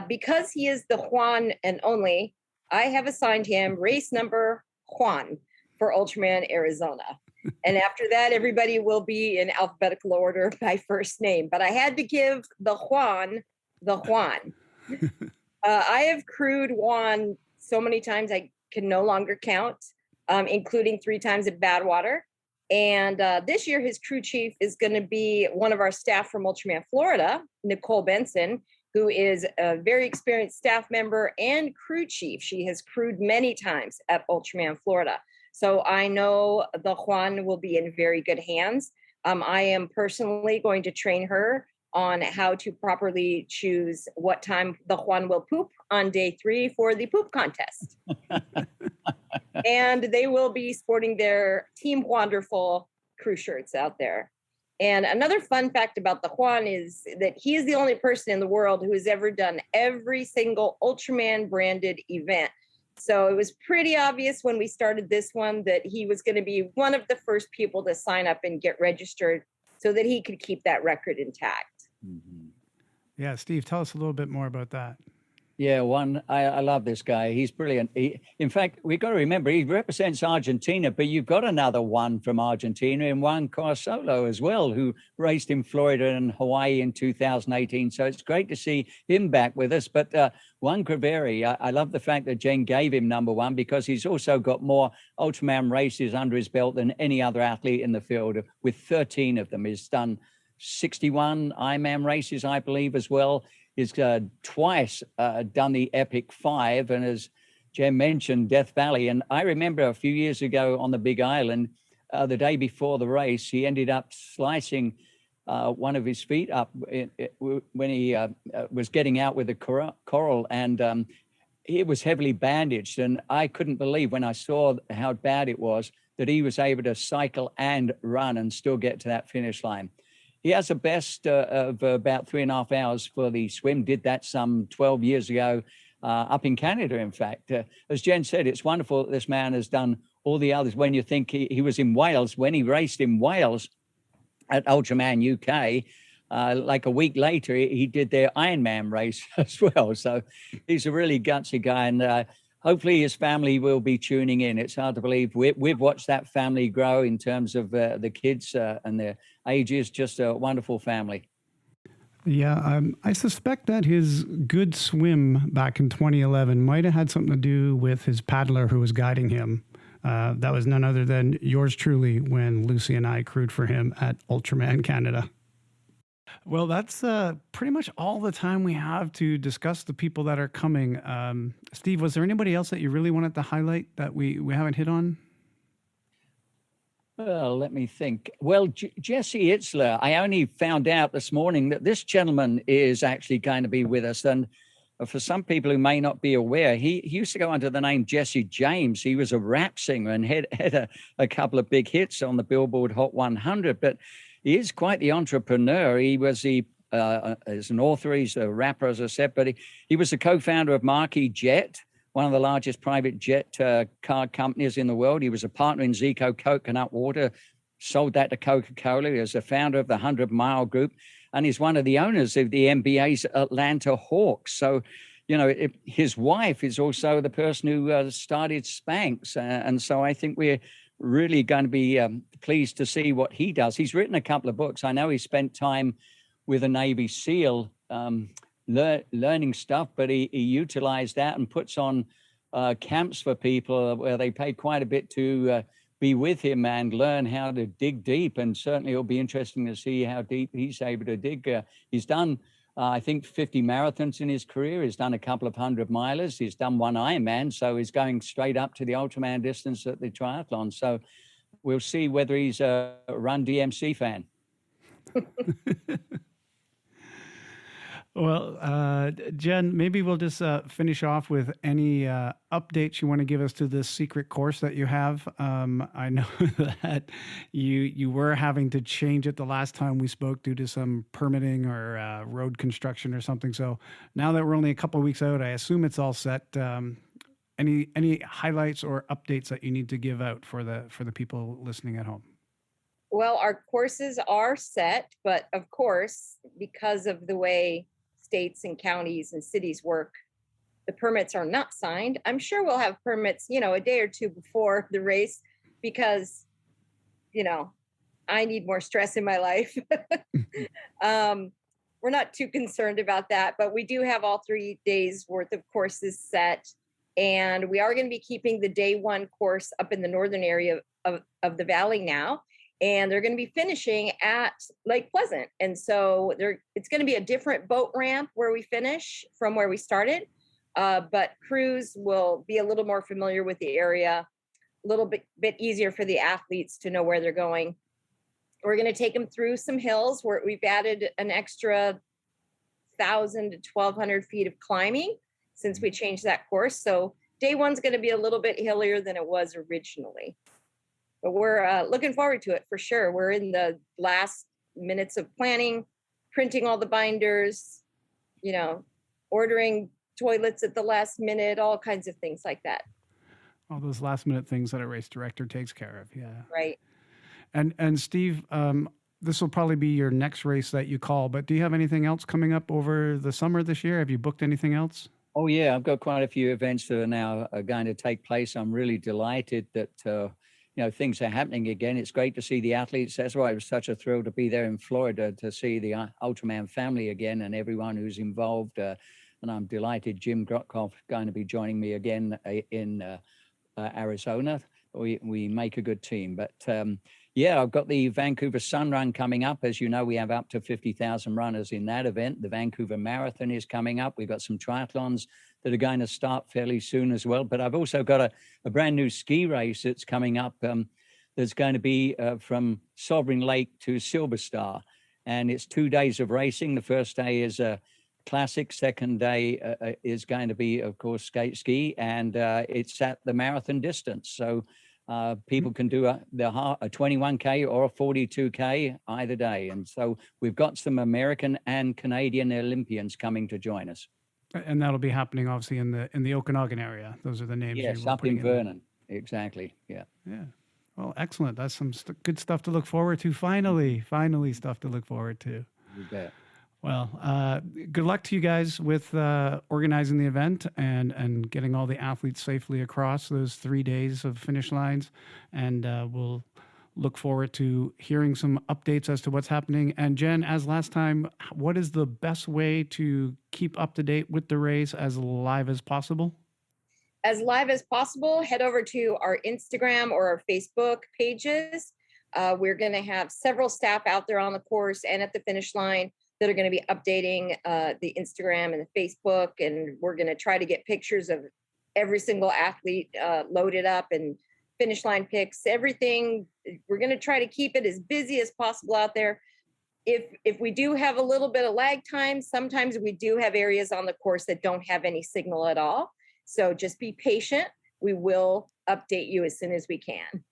Because he is the Juan and only, I have assigned him race number Juan for Ultraman Arizona. And after that, everybody will be in alphabetical order by first name. But I had to give the Juan the Juan. I have crewed Juan so many times I can no longer count, including 3 times at Badwater. And this year, his crew chief is going to be one of our staff from Ultraman Florida, Nicole Benson, who is a very experienced staff member and crew chief. She has crewed many times at Ultraman Florida. So I know the Juan will be in very good hands. I am personally going to train her on how to properly choose what time the Juan will poop on day 3 for the poop contest. And they will be sporting their Team Wonderful crew shirts out there. And another fun fact about the Juan is that he is the only person in the world who has ever done every single Ultraman branded event. So it was pretty obvious when we started this one that he was going to be one of the first people to sign up and get registered so that he could keep that record intact. Mm-hmm. Yeah, Steve, tell us a little bit more about that. Yeah, I love this guy. He's brilliant. In fact, we've got to remember, he represents Argentina, but you've got another one from Argentina in Juan Corsolo as well, who raced in Florida and Hawaii in 2018. So it's great to see him back with us. But Juan Criveri, I love the fact that Jen gave him number 1, because he's also got more Ultraman races under his belt than any other athlete in the field. With 13 of them, he's done 61 Ironman races, I believe, as well. He's twice done the Epic 5, and as Jen mentioned, Death Valley. And I remember a few years ago on the Big Island, the day before the race, he ended up slicing one of his feet up when he was getting out with a coral, and he was heavily bandaged. And I couldn't believe when I saw how bad it was that he was able to cycle and run and still get to that finish line. He has a best of about 3.5 hours for the swim, did that some 12 years ago up in Canada, in fact. As Jen said, it's wonderful that this man has done all the others. When you think he was in Wales, when he raced in Wales at Ultraman UK, like a week later, he did their Ironman race as well. So he's a really gutsy guy, and hopefully his family will be tuning in. It's hard to believe we've watched that family grow in terms of the kids and their ages. Just a wonderful family. Yeah, I suspect that his good swim back in 2011 might have had something to do with his paddler who was guiding him. That was none other than yours truly when Lucy and I crewed for him at Ultraman Canada. Well, that's pretty much all the time we have to discuss the people that are coming. Steve, was there anybody else that you really wanted to highlight that we haven't hit on? Well, let me think. Well, Jesse Itzler, I only found out this morning that this gentleman is actually going to be with us. And for some people who may not be aware, he used to go under the name Jesse James. He was a rap singer and had a couple of big hits on the Billboard Hot 100, but he is quite the entrepreneur. He was as an author, he's a rapper, as I said, but he was the co-founder of Marquis Jet, one of the largest private jet car companies in the world. He was a partner in Zico Coconut Water, sold that to Coca-Cola. He was the founder of the 100 Mile Group, and he's one of the owners of the NBA's Atlanta Hawks. So, his wife is also the person who started Spanx. And so I think we're really going to be pleased to see what he does. He's written a couple of books. I know he spent time with a Navy SEAL learning stuff, but he utilized that and puts on camps for people where they pay quite a bit to be with him and learn how to dig deep. And certainly it'll be interesting to see how deep he's able to dig. He's done, I think, 50 marathons in his career. He's done a couple of 100-milers. He's done one Ironman. So he's going straight up to the Ultraman distance at the triathlon. So we'll see whether he's a Run DMC fan. Well, Jen, maybe we'll just finish off with any updates you want to give us to this secret course that you have. I know that you were having to change it the last time we spoke due to some permitting or road construction or something. So now that we're only a couple of weeks out, I assume it's all set. Any highlights or updates that you need to give out for the people listening at home? Well, our courses are set, but of course, because of the way states and counties and cities work, the permits are not signed. I'm sure we'll have permits, a day or two before the race because, I need more stress in my life. We're not too concerned about that, but we do have all 3 days worth of courses set. And we are going to be keeping the day one course up in the northern area of the valley now. And they're going to be finishing at Lake Pleasant. And so it's going to be a different boat ramp where we finish from where we started. But crews will be a little more familiar with the area, a little bit easier for the athletes to know where they're going. We're going to take them through some hills where we've added an extra 1,000 to 1,200 feet of climbing since we changed that course. So day one's going to be a little bit hillier than it was originally. But we're looking forward to it for sure. We're in the last minutes of planning, printing all the binders, ordering toilets at the last minute, all kinds of things like that. All those last minute things that a race director takes care of. Yeah. Right. And Steve, this will probably be your next race that you call, but do you have anything else coming up over the summer this year? Have you booked anything else? Oh, yeah. I've got quite a few events that are now going to take place. I'm really delighted that, things are happening again. It's great to see the athletes. That's why it was such a thrill to be there in Florida to see the Ultraman family again and everyone who's involved. And I'm delighted Jim Grotkoff going to be joining me again in Arizona. We make a good team. But Yeah, I've got the Vancouver Sun Run coming up. As you know, we have up to 50,000 runners in that event. The Vancouver Marathon is coming up. We've got some triathlons that are going to start fairly soon as well. But I've also got a brand new ski race that's coming up that's going to be from Sovereign Lake to Silver Star. And it's 2 days of racing. The first day is a classic. Second day is going to be, of course, skate ski. And it's at the marathon distance. So people can do a 21K or a 42K either day. And so we've got some American and Canadian Olympians coming to join us. And that'll be happening obviously in the Okanagan area. Those are the names. Yes, up in Vernon. Exactly. Yeah. Yeah. Well, excellent. That's some good stuff to look forward to. Finally stuff to look forward to. You bet. Well, good luck to you guys with organizing the event and getting all the athletes safely across those 3 days of finish lines. And we'll look forward to hearing some updates as to what's happening. And Jen, as last time, what is the best way to keep up to date with the race as live as possible? As live as possible, head over to our Instagram or our Facebook pages. We're going to have several staff out there on the course and at the finish line that are going to be updating the Instagram and the Facebook. And we're going to try to get pictures of every single athlete loaded up and finish line pics, everything. We're going to try to keep it as busy as possible out there. If we do have a little bit of lag time, sometimes we do have areas on the course that don't have any signal at all. So just be patient. We will update you as soon as we can.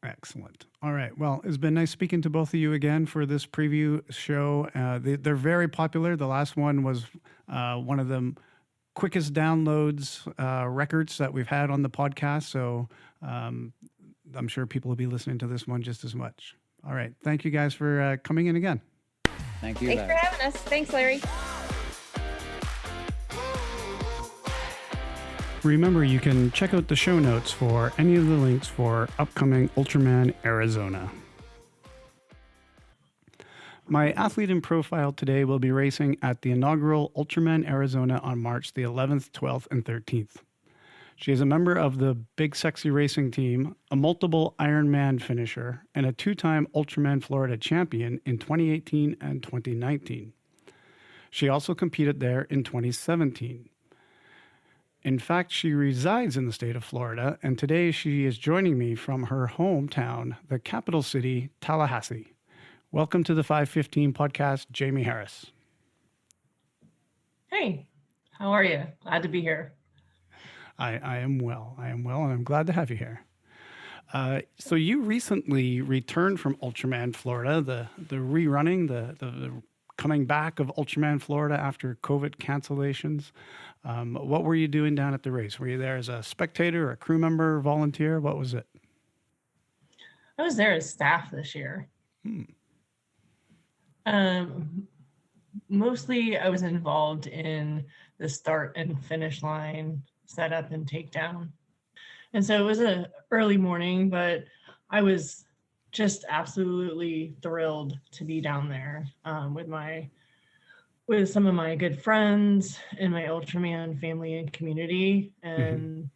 Excellent. All right. Well, it's been nice speaking to both of you again for this preview show. They're very popular. The last one was one of the quickest downloads records that we've had on the podcast. So I'm sure people will be listening to this one just as much. All right. Thank you guys for coming in again. Thank you. Thanks for having us. Thanks, Larry. Remember, you can check out the show notes for any of the links for upcoming Ultraman Arizona. My athlete in profile today will be racing at the inaugural Ultraman Arizona on March the 11th, 12th, and 13th. She is a member of the Big Sexy Racing team, a multiple Ironman finisher, and a two-time Ultraman Florida Champion in 2018 and 2019. She also competed there in 2017. In fact, she resides in the state of Florida, and today she is joining me from her hometown, the capital city, Tallahassee. Welcome to the 515 podcast, Jamie Harris. Hey, how are you? Glad to be here. I am well, and I'm glad to have you here. So you recently returned from Ultraman Florida, the rerunning, the coming back of Ultraman Florida after COVID cancellations. What were you doing down at the race? Were you there as a spectator, a crew member, volunteer? What was it? I was there as staff this year. Mostly I was involved in the start and finish line setup and takedown. And so it was an early morning, but I was just absolutely thrilled to be down there with some of my good friends and my Ultraman family and community. And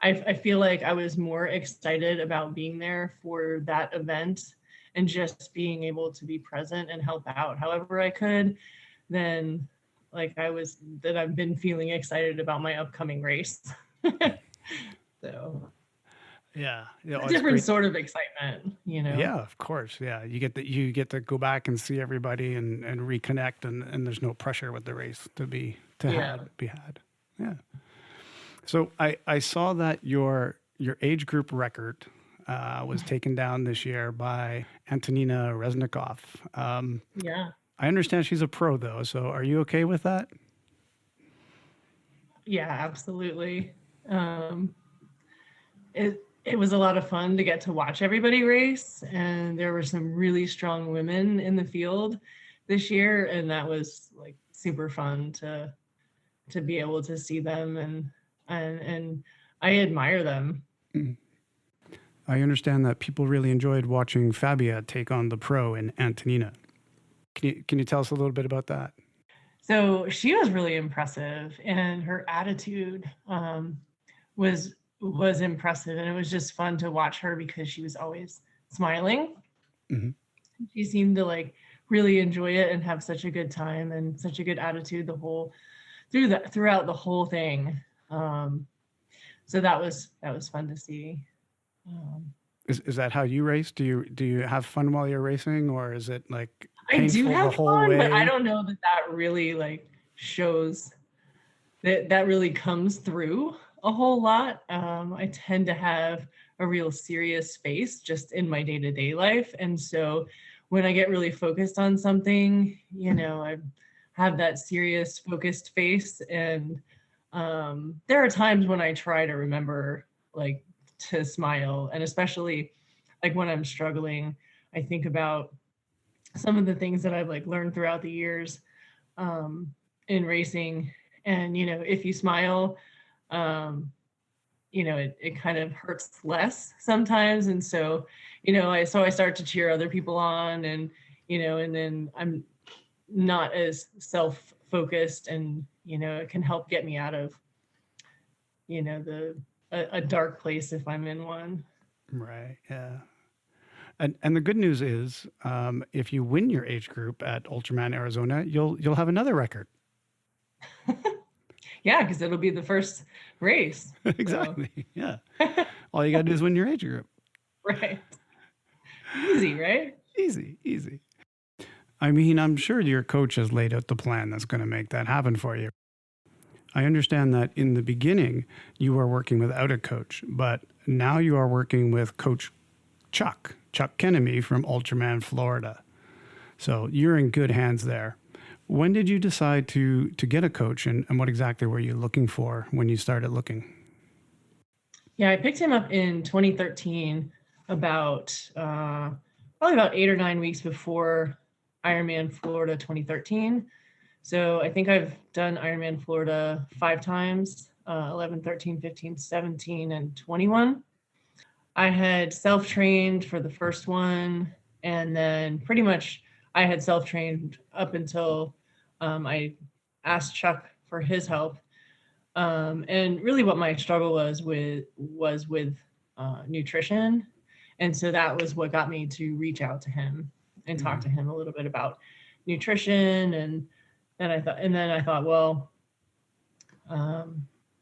I feel like I was more excited about being there for that event and just being able to be present and help out however I could than I've been feeling excited about my upcoming race. So yeah, a different sort of excitement, you know? Yeah, of course. Yeah. You get to go back and see everybody and reconnect and there's no pressure with the race to be had. Yeah. So I saw that your age group record was taken down this year by Antonina Reznikov. Yeah. I understand she's a pro though. So are you okay with that? Yeah, absolutely. It was a lot of fun to get to watch everybody race, and there were some really strong women in the field this year, and that was like super fun to be able to see them, and I admire them. I understand that people really enjoyed watching Fabia take on the pro in Antonina. Can you tell us a little bit about that? So she was really impressive, and her attitude was impressive, and it was just fun to watch her because she was always smiling. Mm-hmm. She seemed to like really enjoy it and have such a good time and such a good attitude throughout the whole thing. So that was fun to see. Is that how you race? Do you have fun while you're racing, or is it like I do painful have the whole fun, way? but I don't know that really like shows that really comes through a whole lot. I tend to have a real serious face just in my day-to-day life. And so when I get really focused on something, I have that serious focused face. And there are times when I try to remember like to smile, and especially like when I'm struggling, I think about some of the things that I've like learned throughout the years in racing. And, if you smile, it kind of hurts less sometimes. And so, I start to cheer other people on, and, and then I'm not as self-focused, and, it can help get me out of, a dark place if I'm in one. Right. Yeah. And the good news is, if you win your age group at Ultraman Arizona, you'll have another record. Yeah, because it'll be the first race. Exactly. So. Yeah. All you got to do is win your age group. Right. Easy, right? Easy. I mean, I'm sure your coach has laid out the plan that's going to make that happen for you. I understand that in the beginning, you were working without a coach, but now you are working with Coach Chuck Kenemy from Ultraman Florida. So you're in good hands there. When did you decide to get a coach, and what exactly were you looking for when you started looking? Yeah, I picked him up in 2013, probably about 8 or 9 weeks before Ironman Florida 2013. So I think I've done Ironman Florida 5 times, 11, 13, 15, 17, and 21. I had self-trained for the first one, and then pretty much I had self-trained up until I asked Chuck for his help. And really what my struggle was with nutrition. And so that was what got me to reach out to him and talk to him a little bit about nutrition. And then I thought, well,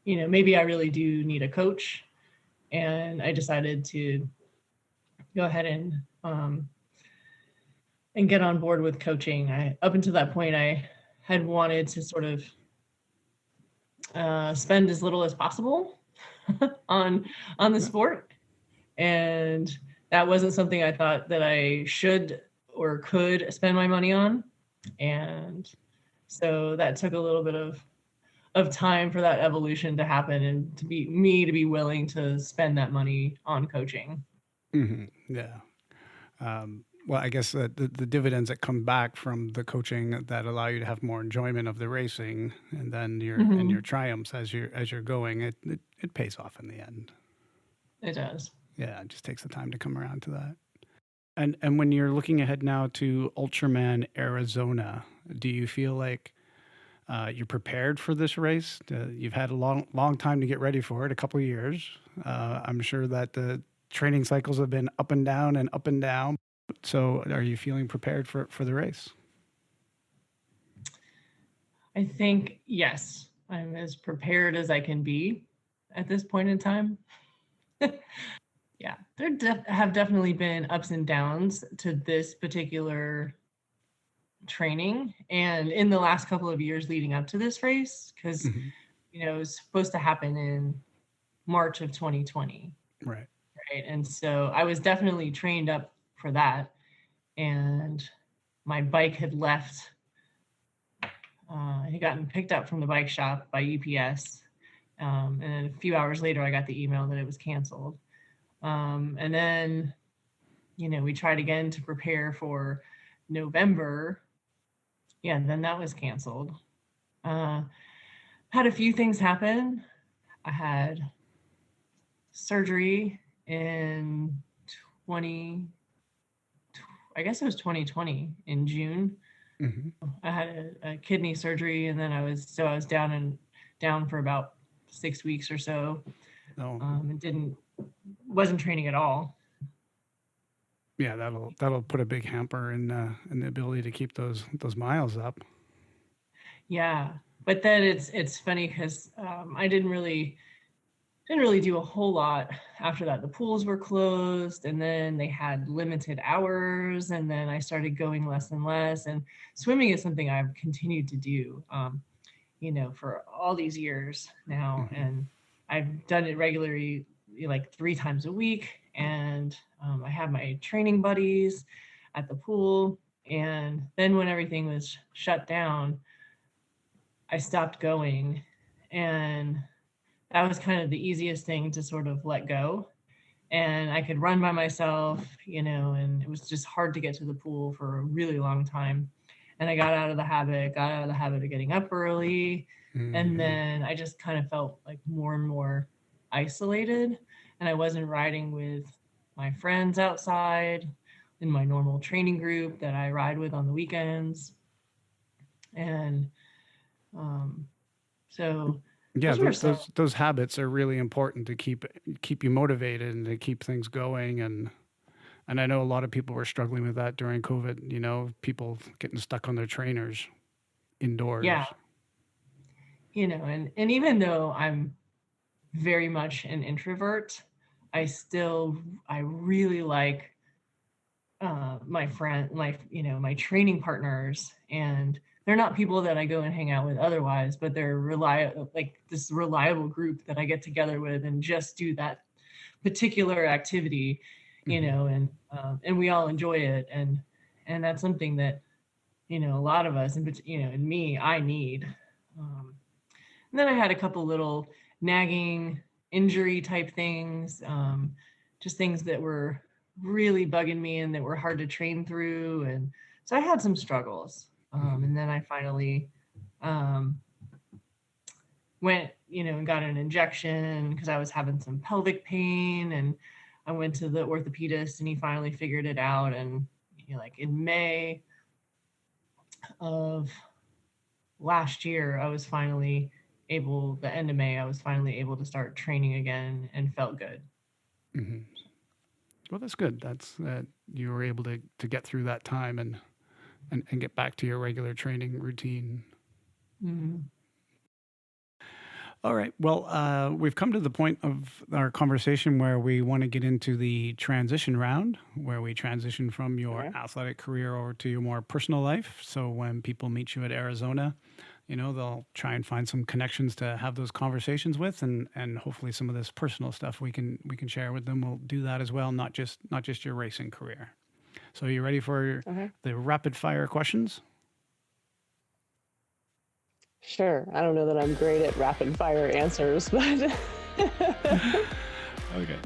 maybe I really do need a coach. And I decided to go ahead and get on board with coaching. Up until that point, I had wanted to sort of spend as little as possible on the sport, and that wasn't something I thought that I should or could spend my money on. And so that took a little bit of time for that evolution to happen, and to be willing to spend that money on coaching. Mm-hmm. Yeah. Well, I guess the dividends that come back from the coaching that allow you to have more enjoyment of the racing, and then your triumphs as you're going, it pays off in the end. It does. Yeah, it just takes the time to come around to that. And when you're looking ahead now to Ultraman Arizona, do you feel like you're prepared for this race? You've had a long time to get ready for it, a couple of years. I'm sure that the training cycles have been up and down and up and down. So are you feeling prepared for the race? I think, yes, I'm as prepared as I can be at this point in time. Yeah, there have definitely been ups and downs to this particular training, and in the last couple of years leading up to this race, because it was supposed to happen in March of 2020. Right. And so I was definitely trained up for that, and my bike had left. I had gotten picked up from the bike shop by UPS, and then a few hours later I got the email that it was canceled. And then we tried again to prepare for November. Yeah, then that was canceled. Had a few things happen. I had surgery in 2020 in June. I had a kidney surgery, and then I was down for about 6 weeks or so. And wasn't training at all. Yeah, that'll put a big hamper in the ability to keep those miles up. Yeah, but then it's funny because I didn't really do a whole lot after that. The pools were closed, and then they had limited hours, and then I started going less and less. And swimming is something I've continued to do, for all these years now, and I've done it regularly, like 3 times a week. And I have my training buddies at the pool. And then when everything was shut down, I stopped going, and that was kind of the easiest thing to sort of let go. And I could run by myself, and it was just hard to get to the pool for a really long time. And I got out of the habit of getting up early. And then I just kind of felt like more and more isolated, and I wasn't riding with my friends outside in my normal training group that I ride with on the weekends. And so yeah, those habits are really important to keep you motivated and to keep things going. And I know a lot of people were struggling with that during COVID, people getting stuck on their trainers indoors. Yeah. And even though I'm very much an introvert, I really like my training partners, and they're not people that I go and hang out with otherwise, but they're this reliable group that I get together with and just do that particular activity, and we all enjoy it. And that's something that, a lot of us, and me, I need. And then I had a couple little nagging injury type things, just things that were really bugging me and that were hard to train through. And so I had some struggles. And then I finally went, and got an injection because I was having some pelvic pain, and I went to the orthopedist, and he finally figured it out. And in May of last year, the end of May, I was finally able to start training again and felt good. Mm-hmm. Well, that's good. That's you were able to get through that time and get back to your regular training routine. Mm-hmm. All right. Well, we've come to the point of our conversation where we want to get into the transition round, where we transition from your athletic career over to your more personal life. So when people meet you at Arizona, they'll try and find some connections to have those conversations with, and hopefully some of this personal stuff we can share with them. We'll do that as well, not just your racing career. So are you ready for the rapid fire questions? Sure. I don't know that I'm great at rapid fire answers, but okay.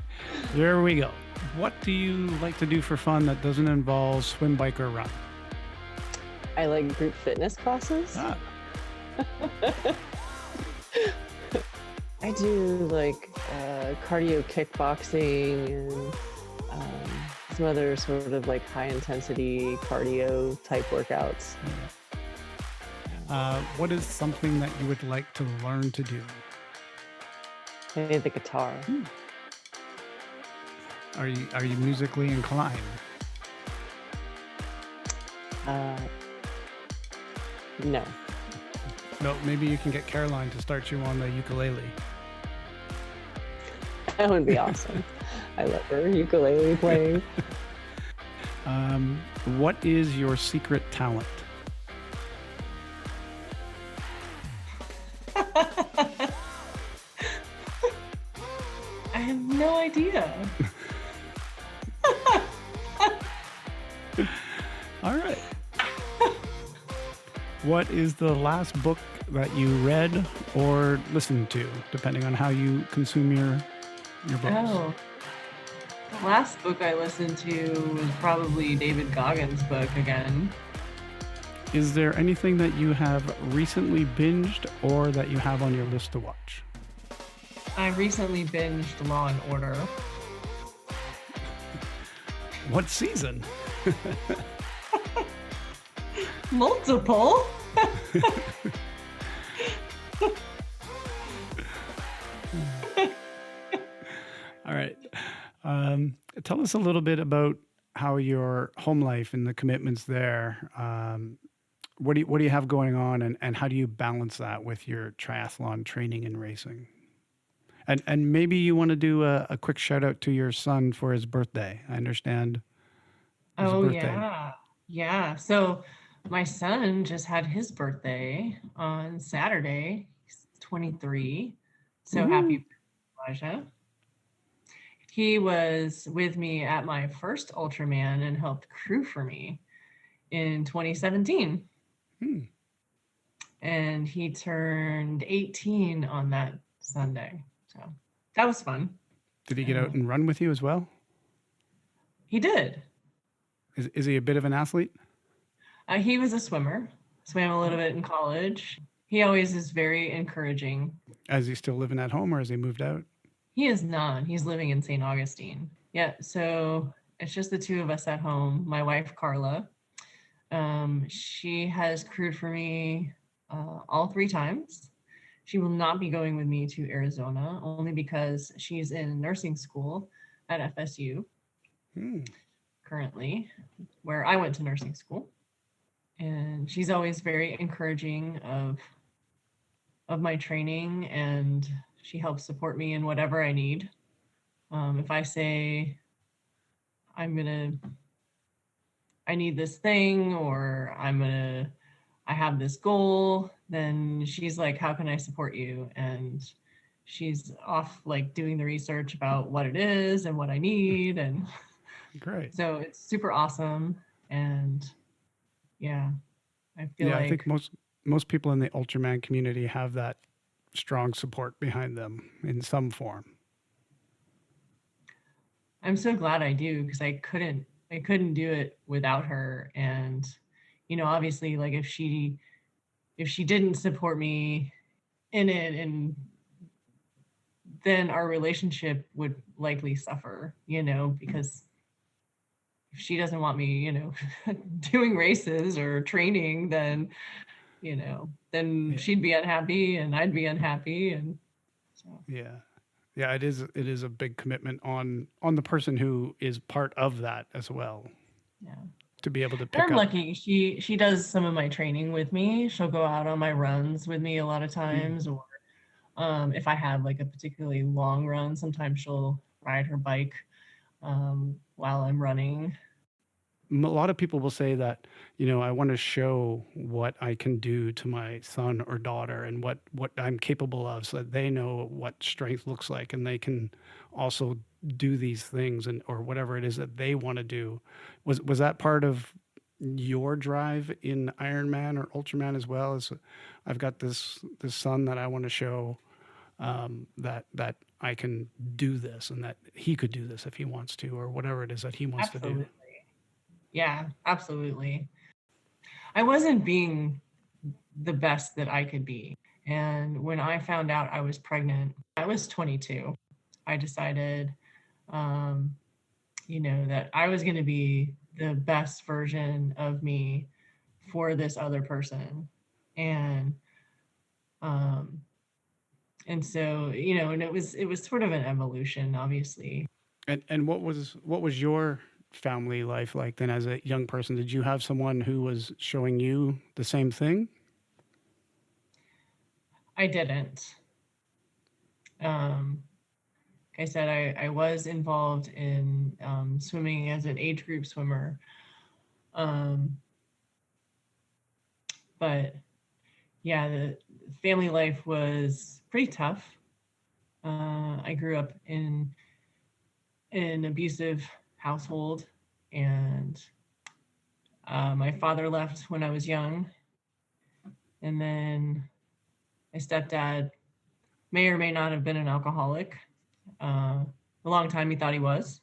There we go. What do you like to do for fun that doesn't involve swim, bike, or run? I like group fitness classes. I do like cardio kickboxing and some other sort of like high intensity cardio type workouts. What is something that you would like to learn to do? Maybe the guitar. Are you musically inclined? No. No, maybe you can get Caroline to start you on the ukulele. That would be awesome. I love her ukulele playing. What is your secret talent? I have no idea. All right. What is the last book that you read or listened to, depending on how you consume your books? Oh, the last book I listened to was probably David Goggins' book again. Is there anything that you have recently binged or that you have on your list to watch? I recently binged Law and Order. What season? Multiple. All right. Tell us a little bit about how your home life and the commitments there. What do you have going on, and how do you balance that with your triathlon training and racing? And maybe you want to do a quick shout out to your son for his birthday. I understand it was a Oh, birthday. yeah. Yeah. So my son just had his birthday on Saturday. He's 23. So Woohoo! happy, Elijah. He was with me at my first Ultraman and helped crew for me in 2017. Hmm. And he turned 18 on that Sunday. So that was fun. Did he get out and run with you as well? He did. Is he a bit of an athlete? He was a swimmer, swam a little bit in college. He always is very encouraging. Is he still living at home, or has he moved out? He is not. He's living in St. Augustine. Yeah, so it's just the two of us at home. My wife, Carla, she has crewed for me all 3 times. She will not be going with me to Arizona, only because she's in nursing school at FSU currently, where I went to nursing school. And she's always very encouraging of my training, and she helps support me in whatever I need. If I say I need this thing, or I have this goal, then she's like, how can I support you? And she's off like doing the research about what it is and what I need. And Great. so it's super awesome. And yeah, I feel Yeah, like I think most people in the Ultraman community have that strong support behind them in some form. I'm so glad I do, because I couldn't do it without her. And obviously, like if she didn't support me in it, and then our relationship would likely suffer, because if she doesn't want me, doing races or training, then then she'd be unhappy and I'd be unhappy. And so yeah, it is a big commitment on the person who is part of that as well. Yeah. To be able to And pick I'm up. lucky. She does some of my training with me. She'll go out on my runs with me a lot of times, or if I have like a particularly long run, sometimes she'll ride her bike while I'm running. A lot of people will say that, I want to show what I can do to my son or daughter and what I'm capable of, so that they know what strength looks like, and they can also do these things, and or whatever it is that they want to do. Was that part of your drive in Ironman or Ultraman as well? As I've got this son that I want to show that I can do this, and that he could do this if he wants to, or whatever it is that he wants to do. Yeah, absolutely. I wasn't being the best that I could be. And when I found out I was pregnant, I was 22. I decided, that I was going to be the best version of me for this other person. And so, and it was sort of an evolution, obviously. And what was your family life like then as a young person? Did you have someone who was showing you the same thing? I didn't. Like I said, I was involved in swimming as an age group swimmer. But yeah, the family life was pretty tough. I grew up in an abusive household, and my father left when I was young. And then my stepdad may or may not have been an alcoholic. A long time he thought he was.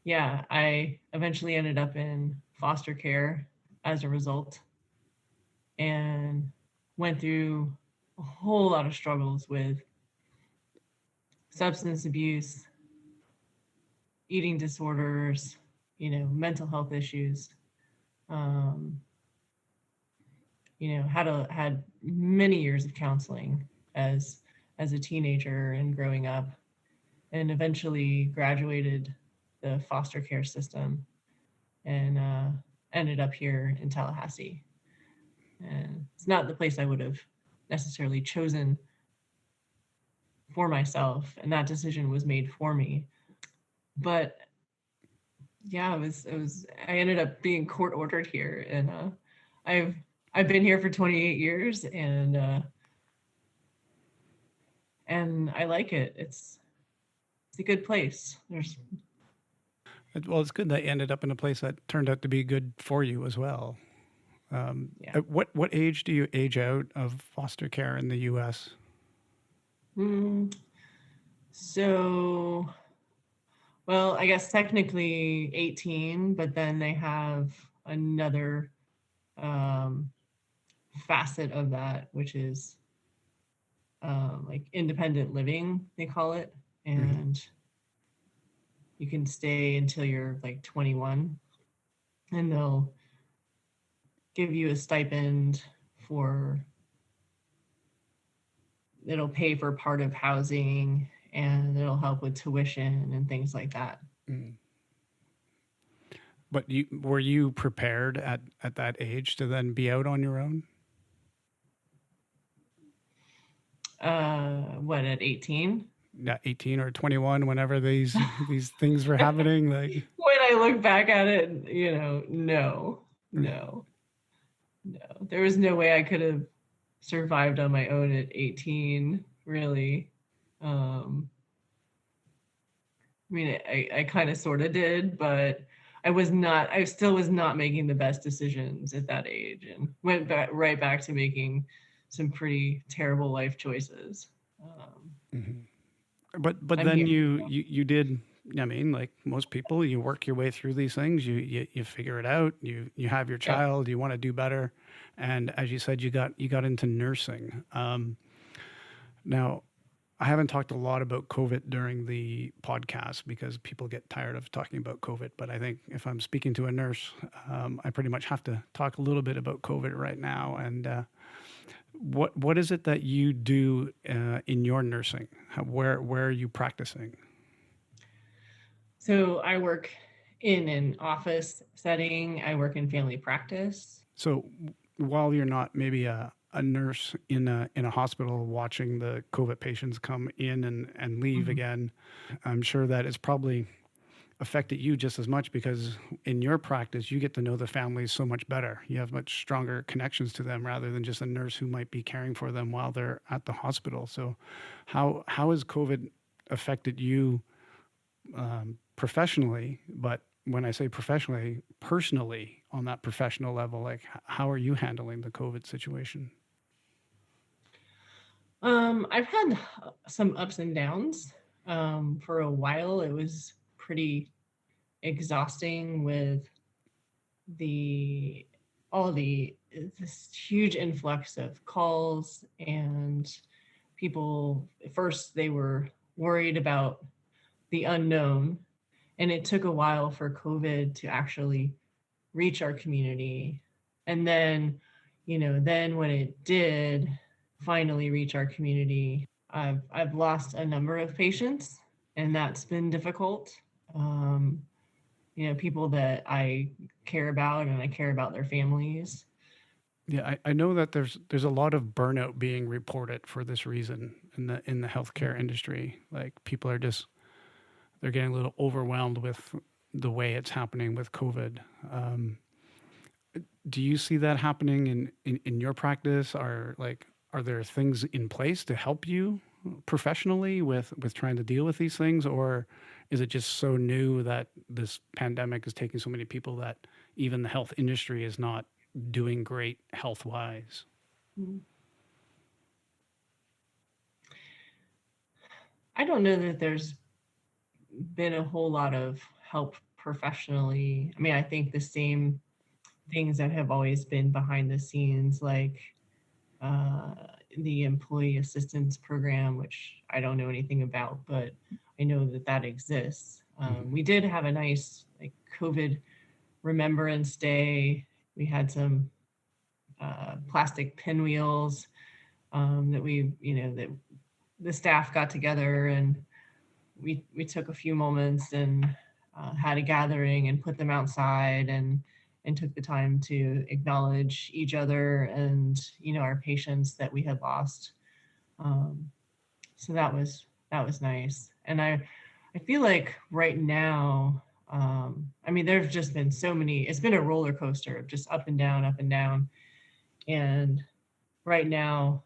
Yeah, I eventually ended up in foster care as a result, and went through a whole lot of struggles with substance abuse, eating disorders, mental health issues. Had many years of counseling as a teenager and growing up. and eventually graduated the foster care system and ended up here in Tallahassee. And it's not the place I would have necessarily chosen for myself, and that decision was made for me. But yeah, I ended up being court ordered here, and I've been here for 28 years, and I like it. It's a good place. Well, it's good that you ended up in a place that turned out to be good for you as well. Yeah. At what age do you age out of foster care in the U.S.? So, well, I guess technically 18, but then they have another facet of that, which is like independent living, they call it. And you can stay until you're like 21, and they'll give you a stipend it'll pay for part of housing, and it'll help with tuition and things like that. But were you prepared at that age to then be out on your own? What, at 18? Yeah, 18 or 21, whenever these things were happening. Like, when I look back at it, no. There was no way I could have survived on my own at 18, really. I mean, I kind of sort of did, but I still was not making the best decisions at that age, and went right back to making some pretty terrible life choices. But then you did. I mean, like most people, you work your way through these things. You figure it out. You have your child. You want to do better, and as you said, you got into nursing. Now, I haven't talked a lot about COVID during the podcast because people get tired of talking about COVID. But I think if I'm speaking to a nurse, I pretty much have to talk a little bit about COVID right now. And what is it that you do in your nursing? Where are you practicing? So I work in an office setting. I work in family practice. So while you're not maybe a nurse in a hospital watching the COVID patients come in and leave again, I'm sure that it's probably affected you just as much, because in your practice, you get to know the families so much better. You have much stronger connections to them rather than just a nurse who might be caring for them while they're at the hospital. So how has COVID affected you professionally? But when I say professionally, personally, on that professional level, like how are you handling the COVID situation? I've had some ups and downs. For a while, it was pretty exhausting with this huge influx of calls, and people, first they were worried about the unknown, and it took a while for COVID to actually reach our community. And then, then when it did finally reach our community, I've lost a number of patients, and that's been difficult. People that I care about, and I care about their families. Yeah, I know that there's a lot of burnout being reported for this reason in the healthcare industry. Like people are they're getting a little overwhelmed with the way it's happening with COVID. Do you see that happening in your practice? Are there things in place to help you professionally with trying to deal with these things, or is it just so new that this pandemic is taking so many people that even the health industry is not doing great health-wise? I don't know that there's been a whole lot of help professionally. I mean, I think the same things that have always been behind the scenes, like the employee assistance program, which I don't know anything about, but I know that exists. We did have a nice COVID Remembrance Day. We had some plastic pinwheels that that the staff got together and we took a few moments and had a gathering and put them outside and took the time to acknowledge each other and, our patients that we had lost. So that was nice. And I feel like right now, there's just been so many, it's been a roller coaster of just up and down, up and down. And right now,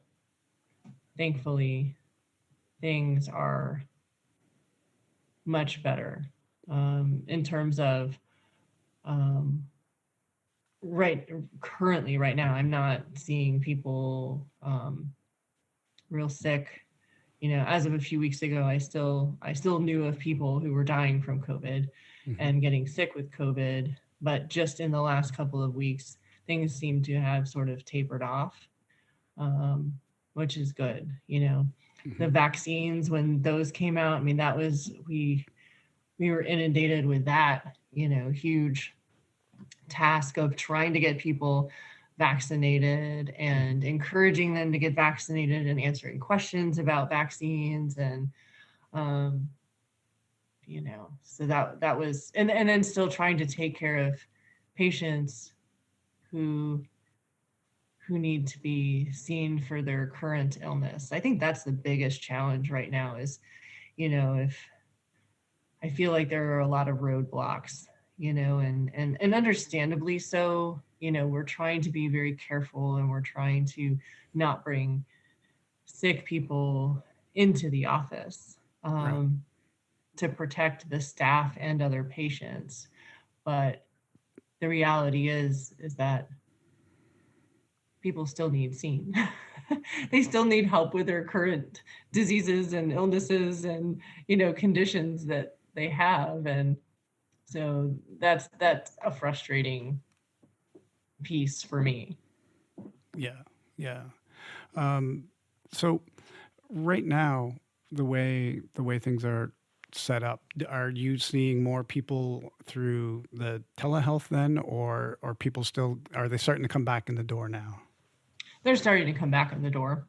thankfully, things are much better in terms of currently right now, I'm not seeing people real sick. As of a few weeks ago, I still knew of people who were dying from COVID and getting sick with COVID, but just in the last couple of weeks, things seem to have sort of tapered off, which is good. The vaccines, when those came out, that was, we were inundated with that, huge task of trying to get people vaccinated and encouraging them to get vaccinated and answering questions about vaccines. And so that was, and then still trying to take care of patients who need to be seen for their current illness. I think that's the biggest challenge right now is, if I feel like there are a lot of roadblocks, and understandably so. We're trying to be very careful and we're trying to not bring sick people into the office to protect the staff and other patients. But the reality is that people still need seen. They still need help with their current diseases and illnesses and, conditions that they have. And so that's a frustrating piece for me. Yeah. So right now, the way things are set up, are you seeing more people through the telehealth then, or people still, are they starting to come back in the door now? They're starting to come back in the door.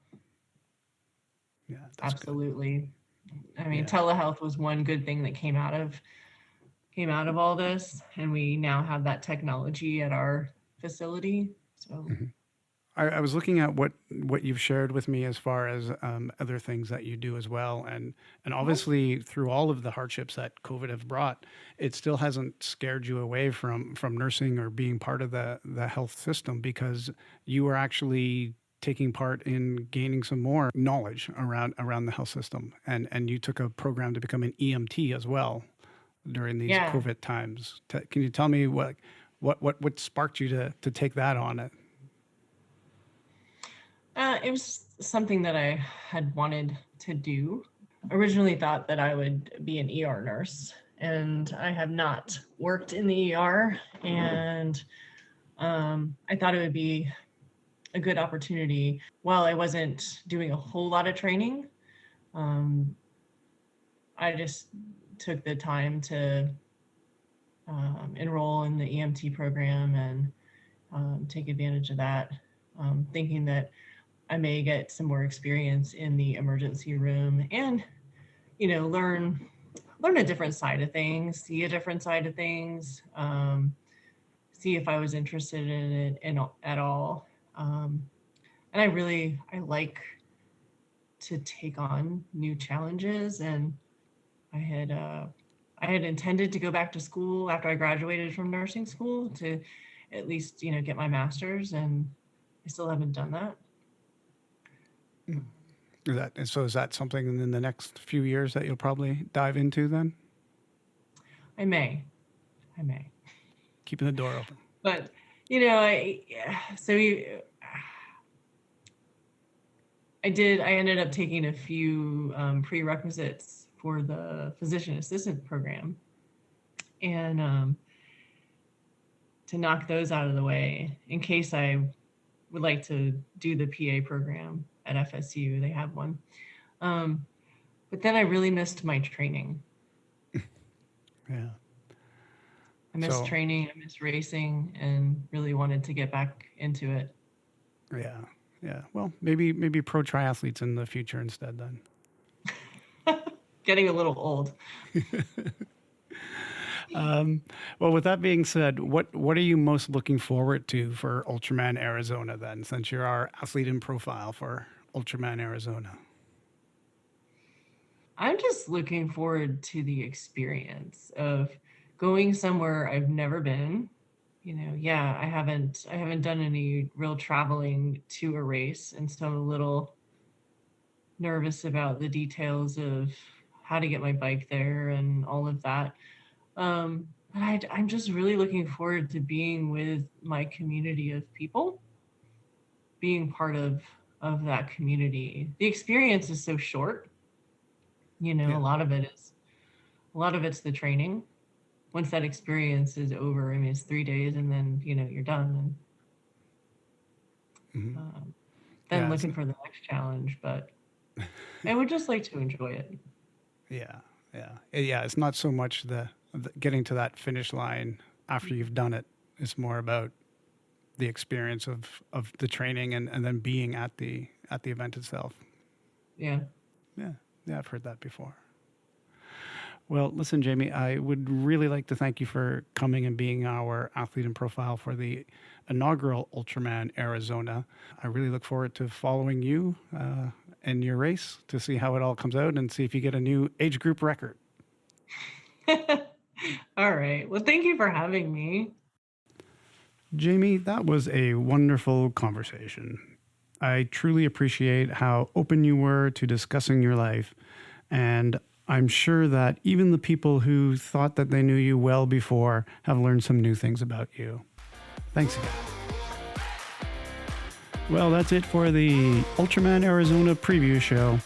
Yeah, that's absolutely good. Telehealth was one good thing that came out of all this, and we now have that technology at our facility. So I was looking at what you've shared with me as far as other things that you do as well, and obviously through all of the hardships that COVID have brought, it still hasn't scared you away from nursing or being part of the health system, because you were actually taking part in gaining some more knowledge around the health system, and you took a program to become an EMT as well during these COVID times. Can you tell me what sparked you to take that on? It was something that I had wanted to do. Originally thought that I would be an ER nurse, and I have not worked in the ER, and I thought it would be a good opportunity. While I wasn't doing a whole lot of training, I just took the time to enroll in the EMT program and take advantage of that, thinking that I may get some more experience in the emergency room and, learn a different side of things, see a different side of things, see if I was interested in it at all. And I like to take on new challenges, and I had intended to go back to school after I graduated from nursing school to at least, get my master's, and I still haven't done that. Is that something in the next few years that you'll probably dive into then? I may. Keeping the door open. But, I ended up taking a few prerequisites for the physician assistant program, and to knock those out of the way in case I would like to do the PA program at FSU. They have one. But then I really missed my training. Yeah. I missed training, I missed racing, and really wanted to get back into it. Yeah. Well, maybe pro triathletes in the future instead then. getting a little old. Well, with that being said, what are you most looking forward to for Ultraman Arizona then, since you're our athlete in profile for Ultraman Arizona? I'm just looking forward to the experience of going somewhere I've never been. Yeah, I haven't done any real traveling to a race, and so I'm a little nervous about the details of how to get my bike there and all of that. But I'm just really looking forward to being with my community of people, being part of that community. The experience is so short. Yeah. A lot of it's the training. Once that experience is over, I mean, it's 3 days, and then you're done. And then looking for the next challenge, but I would just like to enjoy it. Yeah. It's not so much the getting to that finish line after you've done it. It's more about the experience of the training and then being at the event itself. Yeah. I've heard that before. Well, listen, Jamie, I would really like to thank you for coming and being our athlete in profile for the inaugural Ultraman Arizona. I really look forward to following you and your race to see how it all comes out and see if you get a new age group record. All right. Well, thank you for having me. Jamie, that was a wonderful conversation. I truly appreciate how open you were to discussing your life, and I'm sure that even the people who thought that they knew you well before have learned some new things about you. Thanks again. Well, that's it for the Ultraman Arizona preview show.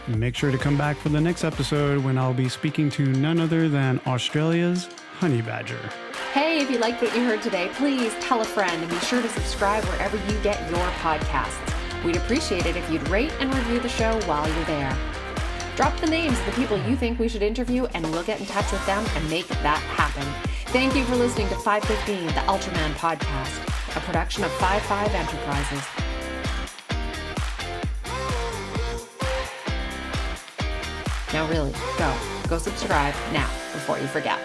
Make sure to come back for the next episode when I'll be speaking to none other than Australia's honey badger. Hey, if you liked what you heard today, please tell a friend and be sure to subscribe wherever you get your podcasts. We'd appreciate it if you'd rate and review the show while you're there. Drop the names of the people you think we should interview and we'll get in touch with them and make that happen. Thank you for listening to 515, the Ultraman Podcast, a production of 55 Enterprises. Now really, go subscribe now before you forget.